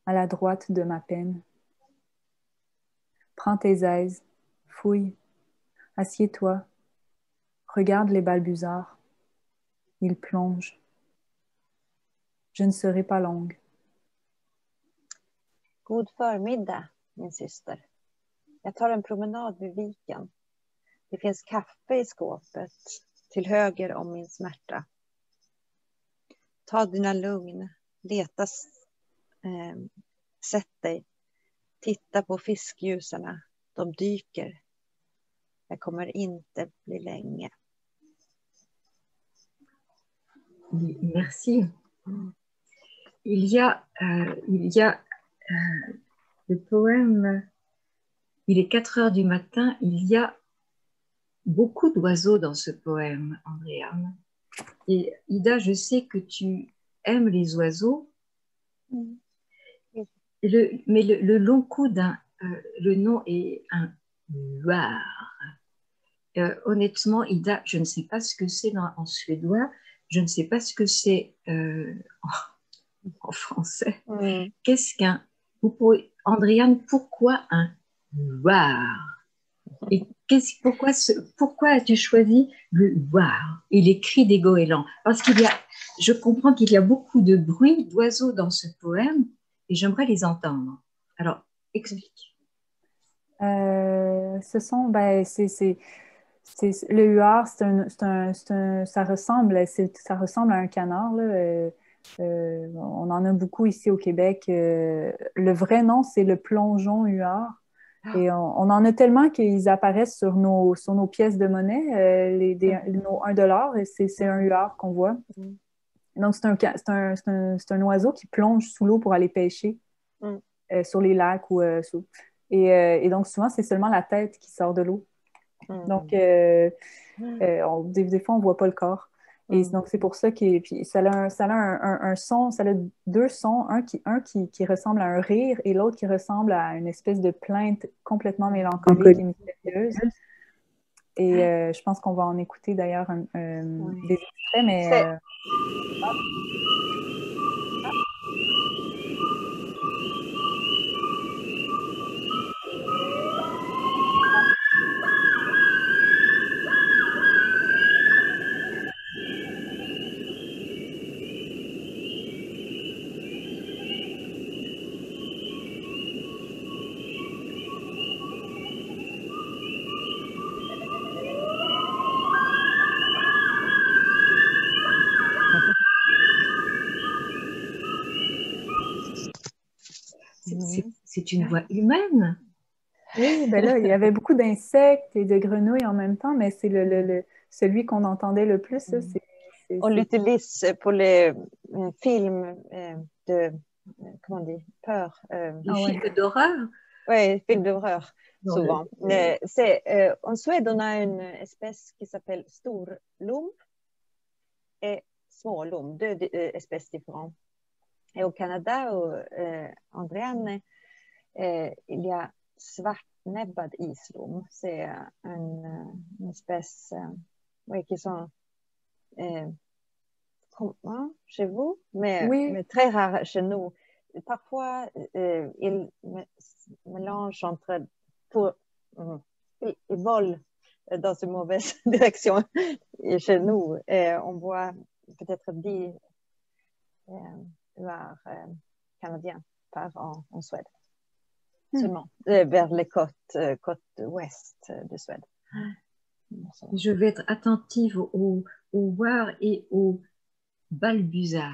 à la droite de ma penne. Prends tes aises, fouille, assieds-toi, regarde les balbuzards. Ils plongent. Je ne serai pas longue. God förmiddag, min syster. Jag tar en promenad vid viken. Det finns kaffe i skåpet till höger om min smärta. Ta dina lugn, leta, sätt dig, titta på fiskljusarna, de dyker. Jag kommer inte bli länge. Merci. Il y a le poème, il est 4 heures du matin, il y a beaucoup d'oiseaux dans ce poème, Andréane. Et Ida, je sais que tu aimes les oiseaux, mais le long cou le nom est un huard. Honnêtement, Ida, je ne sais pas ce que c'est en suédois, je ne sais pas ce que c'est en français. Qu'est-ce qu'un... Andréane, pourquoi un huard? Et pourquoi as-tu choisi le huard et les cris des goélands? Parce je comprends qu'il y a beaucoup de bruit d'oiseaux dans ce poème et j'aimerais les entendre. Alors, explique. Le huard, ça ressemble à un canard, là. On en a beaucoup ici au Québec. Le vrai nom, c'est le plongeon huard. Et on en a tellement qu'ils apparaissent sur nos pièces de monnaie, nos 1 $, et c'est un huard qu'on voit. Donc, c'est un oiseau qui plonge sous l'eau pour aller pêcher sur les lacs. Et donc, souvent, c'est seulement la tête qui sort de l'eau. Donc, des fois, on ne voit pas le corps. Et donc, c'est pour ça que ça a un son, ça a 2 sons, un qui ressemble à un rire et l'autre qui ressemble à une espèce de plainte complètement mélancolique et mystérieuse. Et je pense qu'on va en écouter d'ailleurs des extraits, mais... c'est une voix humaine. Oui, ben là, il y avait beaucoup d'insectes et de grenouilles en même temps, mais c'est celui qu'on entendait le plus. Ça, On l'utilise pour les films de, comment on dit, peur. Les films d'horreur. Oui, films d'horreur, souvent. En Suède, on a une espèce qui s'appelle storlom et smålom, deux espèces différentes. Et au Canada, Andréane, il y a svartnäbbad islom. C'est une espèce qui sont communs chez vous, mais très rares chez nous. Parfois, ils mélangent entre... ils volent dans une mauvaise direction chez nous. Et on voit peut-être 10 huards canadiens par an en Suède. Seulement, vers les côtes ouest de Suède. Je vais être attentive aux huards et aux balbuzards.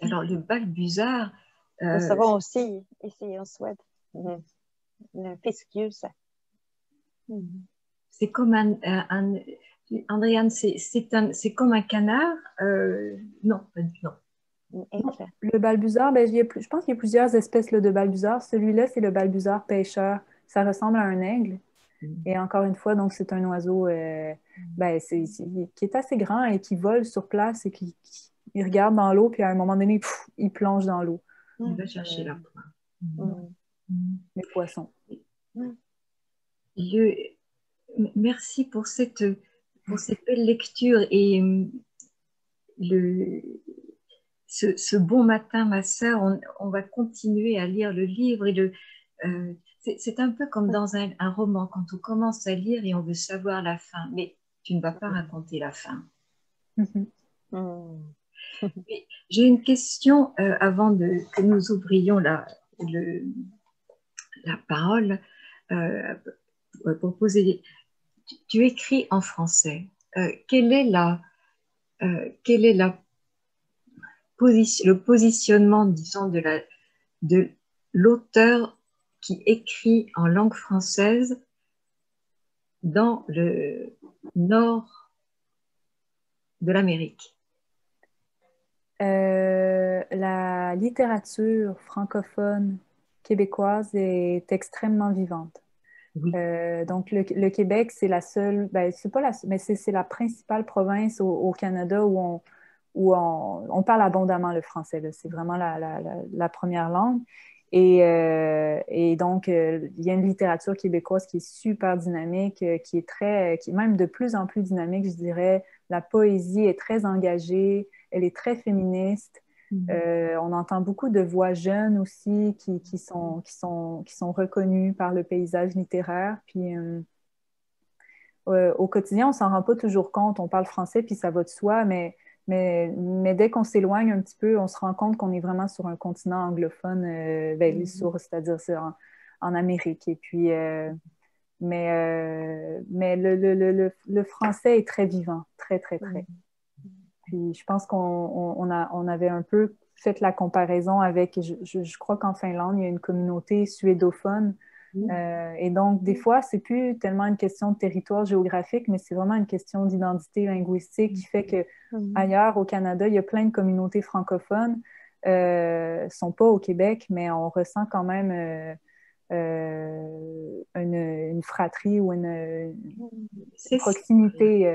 Alors, le balbuzard... Nous savons aussi, ici en Suède, le fiskljus. C'est comme Andréane, c'est comme un canard. Non, non. Le balbuzard, ben, je pense qu'il y a plusieurs espèces là, de balbuzard. Celui-là, c'est le balbuzard pêcheur. Ça ressemble à un aigle. Et encore une fois, donc c'est un oiseau qui est assez grand et qui vole sur place et qui regarde dans l'eau, puis à un moment donné, il plonge dans l'eau. Il va chercher la proie. Les poissons. Merci pour cette belle lecture et ce bon matin, ma sœur, on va continuer à lire le livre et c'est un peu comme dans un roman, quand on commence à lire et on veut savoir la fin, mais tu ne vas pas raconter la fin. J'ai une question avant que nous ouvrions la parole pour poser. Tu écris en français. Quel est le positionnement, disons, de l'auteur qui écrit en langue française dans le nord de l'Amérique? La littérature francophone québécoise est extrêmement vivante. Oui. Donc, le Québec, c'est la seule, c'est pas mais c'est la principale province au Canada où on parle abondamment le français. C'est vraiment la première langue. Et donc, il y a une littérature québécoise qui est super dynamique, qui est même de plus en plus dynamique, je dirais. La poésie est très engagée, elle est très féministe. On entend beaucoup de voix jeunes aussi qui sont reconnues par le paysage littéraire. Puis, au quotidien, on s'en rend pas toujours compte. On parle français, puis ça va de soi, mais dès qu'on s'éloigne un petit peu, on se rend compte qu'on est vraiment sur un continent anglophone, c'est-à-dire en Amérique. Et puis, mais le français est très vivant, très, très, très. Puis je pense qu'on avait un peu fait la comparaison avec, je crois qu'en Finlande, il y a une communauté suédophone. Et donc, des fois, c'est plus tellement une question de territoire géographique, mais c'est vraiment une question d'identité linguistique qui fait que ailleurs au Canada, il y a plein de communautés francophones. Ne sont pas au Québec, mais on ressent quand même une fratrie ou une proximité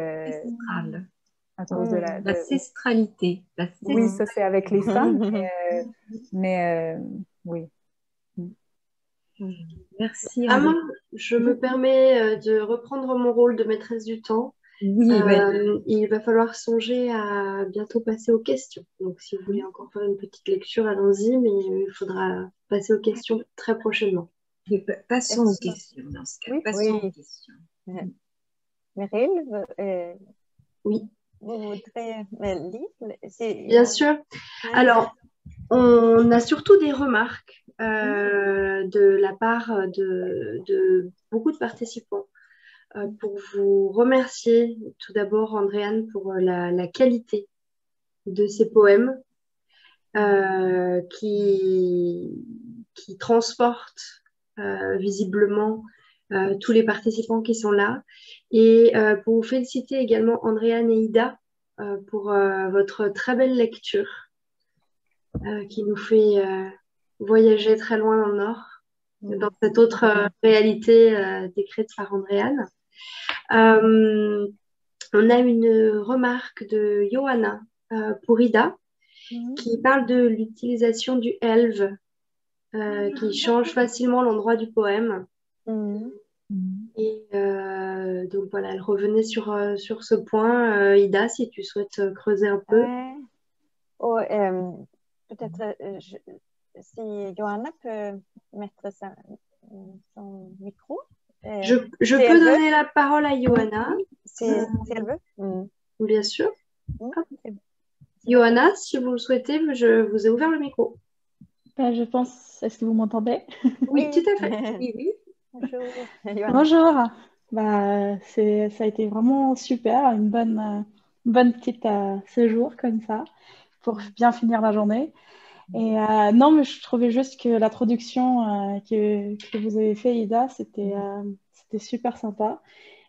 à cause de l'ancestralité. Oui, ça c'est avec les femmes, mais oui. Merci. Je me permets de reprendre mon rôle de maîtresse du temps. Oui, il va falloir songer à bientôt passer aux questions. Donc, si vous voulez encore faire une petite lecture, allons-y, mais il faudra passer aux questions très prochainement. Passons aux questions dans ce cas. Passons aux questions. Meryl, oui. Vous voudrez lire? Bien sûr. Alors, on a surtout des remarques de la part de beaucoup de participants. Pour vous remercier tout d'abord, Andréane, pour la qualité de ces poèmes qui qui transporte visiblement tous les participants qui sont là. Et pour vous féliciter également Andréane et Ida pour votre très belle lecture qui nous fait voyager très loin dans le Nord, dans cette autre réalité décrite par Andréane. On a une remarque de Johanna pour Ida qui parle de l'utilisation du elve qui change facilement l'endroit du poème. Et donc voilà, elle revenait sur ce point. Ida, si tu souhaites creuser un peu. Oh, peut-être si Johanna peut mettre son micro. Je peux donner la parole à Johanna. Si elle veut. Bien sûr. Johanna, si vous le souhaitez, je vous ai ouvert le micro. Je pense, est-ce que vous m'entendez? Oui, tout à fait. Oui. Bonjour. Bonjour. Ça a été vraiment super, une bonne petite séjour comme ça pour bien finir la journée. Et non, mais je trouvais juste que la traduction que vous avez fait, Ida, c'était super sympa.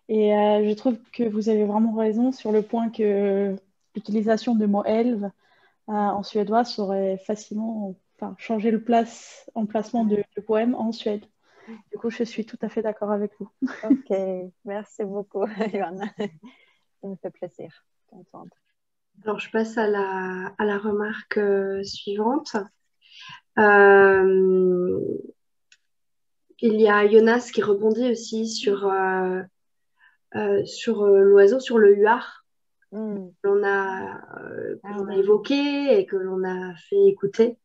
Et je trouve que vous avez vraiment raison sur le point que l'utilisation du mot elve en suédois saurait facilement changer emplacement du poème en Suède. Du coup, je suis tout à fait d'accord avec vous. Ok, merci beaucoup, Johanna. Ça me fait plaisir d'entendre. Alors, je passe à la remarque suivante. Il y a Jonas qui rebondit aussi sur l'oiseau, sur le huard, que l'on a évoqué et que l'on a fait écouter.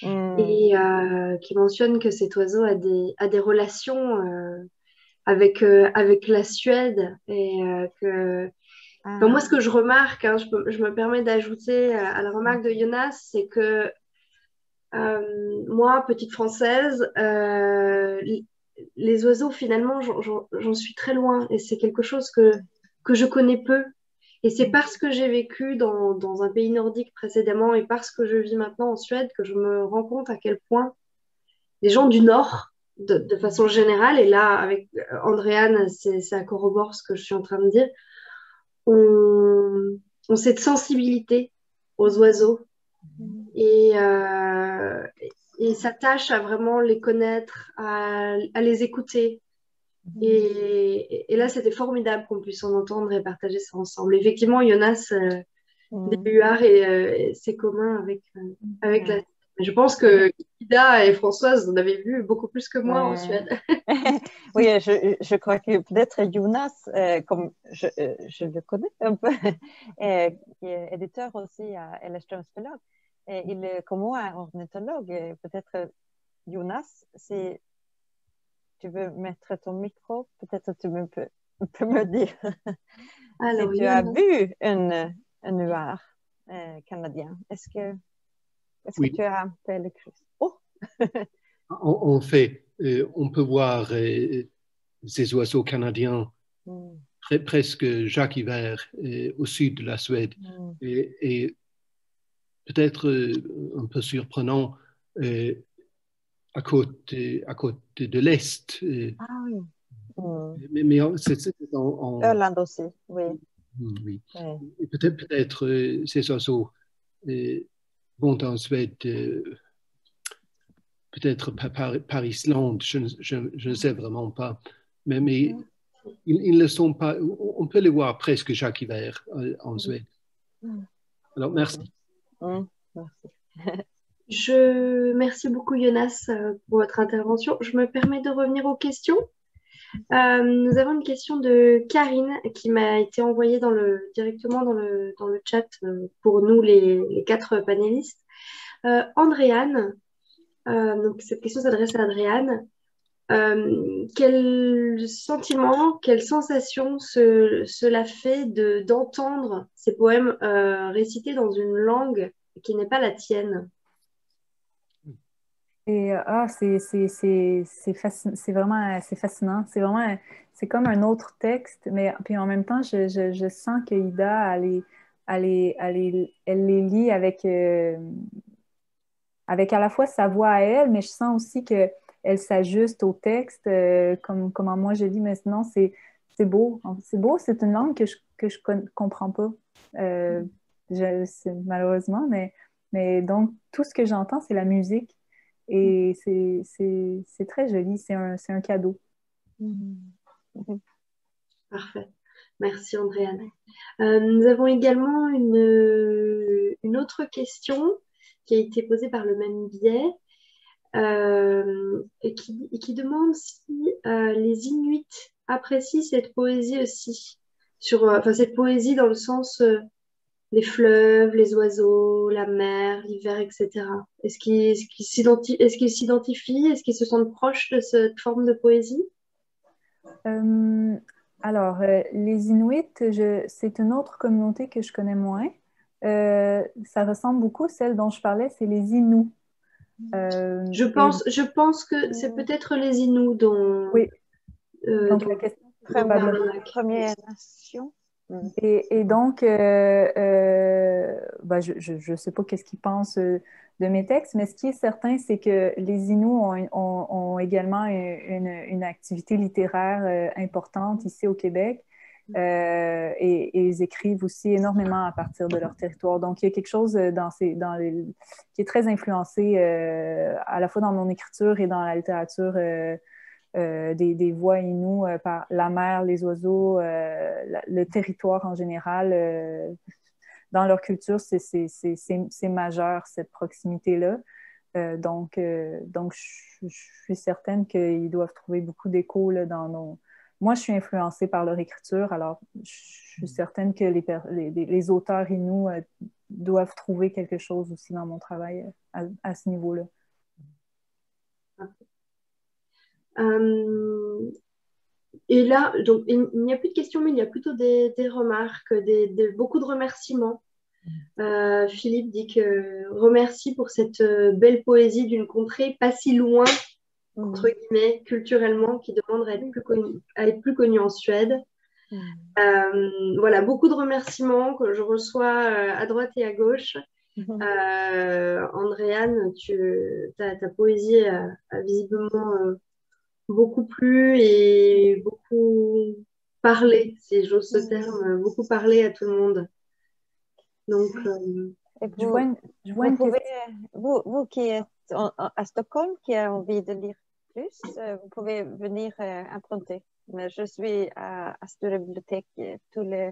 Et qui mentionne que cet oiseau a des relations avec la Suède et que moi ce que je remarque, je me permets d'ajouter à la remarque de Jonas, c'est que moi, petite française, les oiseaux finalement j'en suis très loin et c'est quelque chose que je connais peu. Et c'est parce que j'ai vécu dans un pays nordique précédemment et parce que je vis maintenant en Suède que je me rends compte à quel point les gens du Nord, de façon générale, et là, avec Andréane, ça corrobore ce que je suis en train de dire, ont cette sensibilité aux oiseaux et s'attachent à vraiment les connaître, à les écouter. Et là, c'était formidable qu'on puisse en entendre et partager ça ensemble. Effectivement, Jonas, des huards et c'est commun avec la... Je pense que Ida et Françoise en avaient vu beaucoup plus que moi en Suède. Oui, je crois que peut-être Jonas, comme je le connais un peu, qui est éditeur aussi à Ellerströms förlag, il est comme moi un ornithologue. Peut-être Jonas, si tu veux mettre ton micro, peut-être tu peux me dire Alors, si tu as vu un huard canadien. Est-ce que tu as fait le cruise? Oh! En fait, on peut voir ces oiseaux canadiens presque Jacques Hiver au sud de la Suède. Et peut-être un peu surprenant à côté de l'Est. Mais c'est en Öland aussi, oui. Oui. Et peut-être ces oiseaux vont en Suède, peut-être par Islande, je ne sais vraiment pas. Mais ils ne sont pas, on peut les voir presque chaque hiver en Suède. Alors, merci. Merci beaucoup, Jonas, pour votre intervention. Je me permets de revenir aux questions. Nous avons une question de Karine qui m'a été envoyée directement dans le chat pour nous, les 4 panélistes. Andréane, donc cette question s'adresse à Andréane. Quel sentiment, quelle sensation cela fait d'entendre ces poèmes récités dans une langue qui n'est pas la tienne? Et c'est vraiment fascinant. C'est comme un autre texte, mais puis en même temps, je sens que Ida, elle les lit avec avec à la fois sa voix à elle, mais je sens aussi qu'elle s'ajuste au texte, comment moi je dis, mais sinon c'est beau. C'est beau, c'est une langue que je comprends pas, malheureusement, mais donc tout ce que j'entends, c'est la musique et c'est très joli, c'est un cadeau. Parfait. Merci Andréane. Nous avons également une autre question qui a été posée par le même biais et qui demande si les Inuits apprécient cette poésie aussi. Enfin, cette poésie dans le sens les fleuves, les oiseaux, la mer, l'hiver, etc. Est-ce qu'ils s'identifient, est-ce qu'ils se sentent proches de cette forme de poésie? Alors, les Inuits, c'est une autre communauté que je connais moins. Ça ressemble beaucoup à celle dont je parlais, c'est les Inuits. Je pense que c'est peut-être les Inuits dont... Oui. Donc, la question, Première nation. Et donc, ben, je ne sais pas qu'est-ce qu'ils pensent de mes textes, mais ce qui est certain, c'est que les Inuits ont également une activité littéraire importante ici au Québec et ils écrivent aussi énormément à partir de leur territoire. Donc, il y a quelque chose qui est très influencé à la fois dans mon écriture et dans la littérature des voix Inuits par la mer, les oiseaux, le territoire en général. Dans leur culture, c'est majeur, cette proximité-là. Donc, je suis certaine qu'ils doivent trouver beaucoup d'écho dans nos... Moi, je suis influencée par leur écriture, alors je suis certaine que les auteurs Inuits doivent trouver quelque chose aussi dans mon travail à ce niveau-là. Et là, donc, il n'y a plus de questions, mais il y a plutôt des remarques, beaucoup de remerciements. Philippe dit que remercie pour cette belle poésie d'une contrée pas si loin, entre guillemets, culturellement, qui demande à être plus connue en Suède. Voilà, beaucoup de remerciements que je reçois à droite et à gauche. Andréane, ta poésie a visiblement beaucoup plu et beaucoup parlé, si j'ose ce terme, beaucoup parlé à tout le monde. Donc, vous qui êtes à Stockholm, qui a envie de lire plus, vous pouvez venir emprunter. Mais je suis à Stora bibliothèque tous les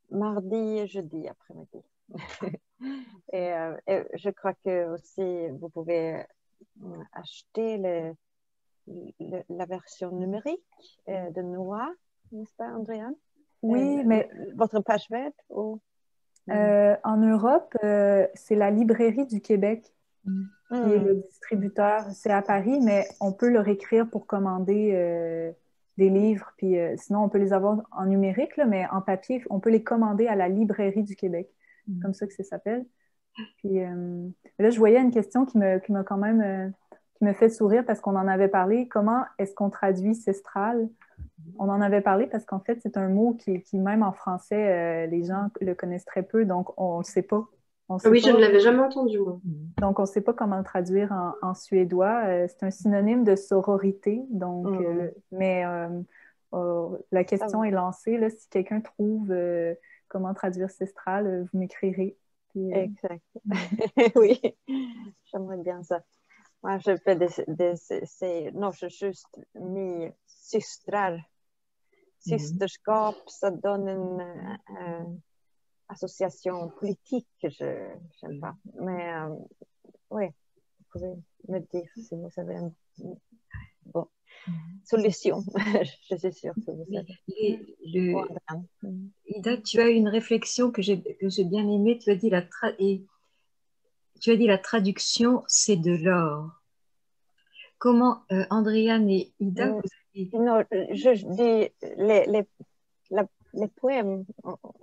mardis et jeudis après-midi. et je crois que aussi vous pouvez acheter la version numérique de Noah, n'est-ce pas, Andréane? Oui, mais... Votre page web ou... en Europe, c'est la Librairie du Québec qui est le distributeur. C'est à Paris, mais on peut leur écrire pour commander des livres. Puis, sinon, on peut les avoir en numérique, là, mais en papier, on peut les commander à la Librairie du Québec. Comme ça que ça s'appelle. Puis là, je voyais une question qui m'a quand même qui me fait sourire parce qu'on en avait parlé. Comment est-ce qu'on traduit cestral? On en avait parlé parce qu'en fait, c'est un mot qui même en français, les gens le connaissent très peu, donc on ne sait pas. Oui, je ne l'avais jamais entendu, moi. Donc, on ne sait pas comment le traduire en suédois. C'est un synonyme de sororité, donc, mais la question est lancée. Là, si quelqu'un trouve comment traduire cestral, vous m'écrirez. Puis, exact. Oui, j'aimerais bien ça. Moi, je fais non, je juste mis systrar. Systerskap, ça donne une association politique que je n'aime pas. Mais oui, vous pouvez me dire si vous avez une solution. Je suis sûre que vous avez. Ida, tu as une réflexion que j'ai bien aimée. Tu as dit la traduction, c'est de l'or. Comment Andréane et Ida, vous avez... Non, je dis les poèmes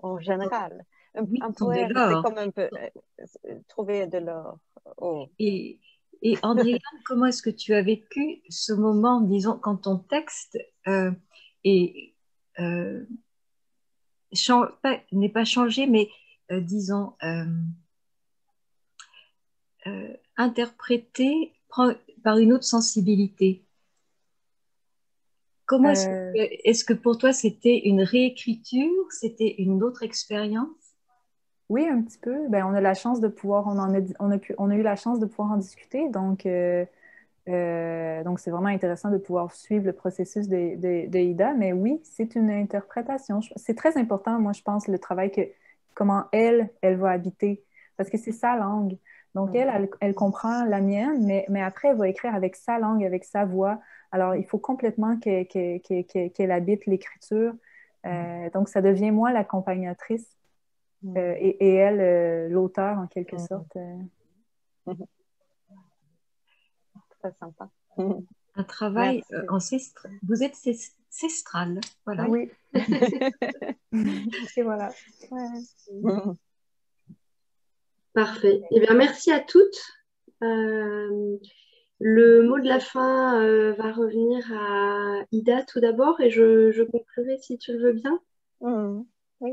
en général. Un poème, c'est comme un peu trouver de l'or. Et Andréane, comment est-ce que tu as vécu ce moment, disons, quand ton texte n'est pas changé, mais disons, interprété par une autre sensibilité. Comment est-ce que pour toi c'était une réécriture, c'était une autre expérience? Oui, un petit peu. Ben, on a la chance de pouvoir, on a eu la chance de pouvoir en discuter. Donc c'est vraiment intéressant de pouvoir suivre le processus de Ida. Mais oui, c'est une interprétation. C'est très important, moi, je pense, le travail comment elle va habiter. Parce que c'est sa langue. Donc, elle comprend la mienne, mais après, elle va écrire avec sa langue, avec sa voix. Alors, il faut complètement qu'elle habite l'écriture. Donc, ça devient moi l'accompagnatrice et elle, l'auteur, en quelque sorte. Très sympa. Un travail ancestral. Vous êtes ancestral. Voilà. Oui. Et voilà. Ouais. Parfait. Eh bien, merci à toutes. Le mot de la fin va revenir à Ida tout d'abord et je conclurai si tu le veux bien. Oui.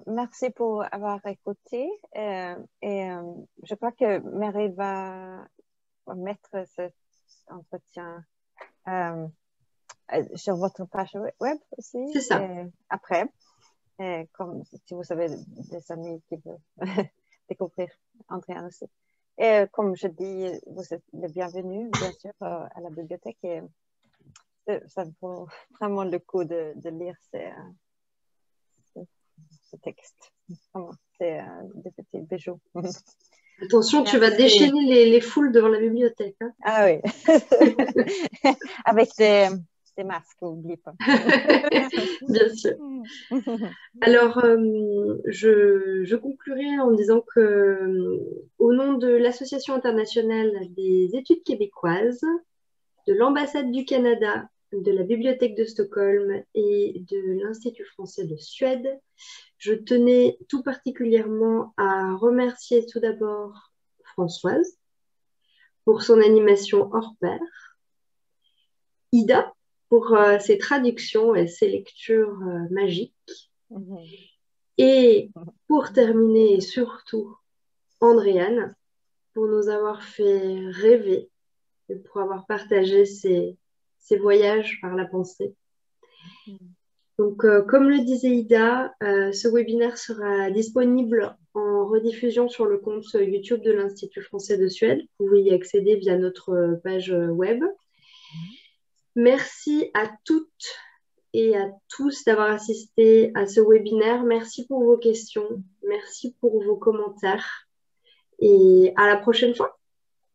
Merci pour avoir écouté. Je crois que Mary va mettre cet entretien sur votre page web aussi. C'est ça. Après, comme si vous avez des amis qui veulent découvrir Andréane aussi. Et comme je dis, vous êtes les bienvenus, bien sûr, à la bibliothèque. Et ça vaut vraiment le coup de lire ce texte. Vraiment, c'est des petits bijoux. Attention, tu vas déchaîner les foules devant la bibliothèque. Hein. Ah oui. Avec des masques, n'oublie pas. Bien sûr. Alors, je conclurai en disant que, au nom de l'Association internationale des études québécoises, de l'ambassade du Canada, de la Bibliothèque de Stockholm et de l'Institut français de Suède, je tenais tout particulièrement à remercier tout d'abord Françoise pour son animation hors pair, Ida pour ses traductions et ses lectures magiques, et pour terminer, et surtout, Andréane pour nous avoir fait rêver et pour avoir partagé ses voyages par la pensée. Donc, comme le disait Ida, ce webinaire sera disponible en rediffusion sur le compte YouTube de l'Institut français de Suède. Vous pouvez y accéder via notre page web. Merci à toutes et à tous d'avoir assisté à ce webinaire. Merci pour vos questions. Merci pour vos commentaires. Et à la prochaine fois.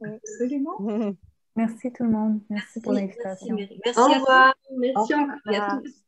Absolument. Merci tout le monde. Merci pour l'invitation. Merci, Au revoir. Merci encore. À tous.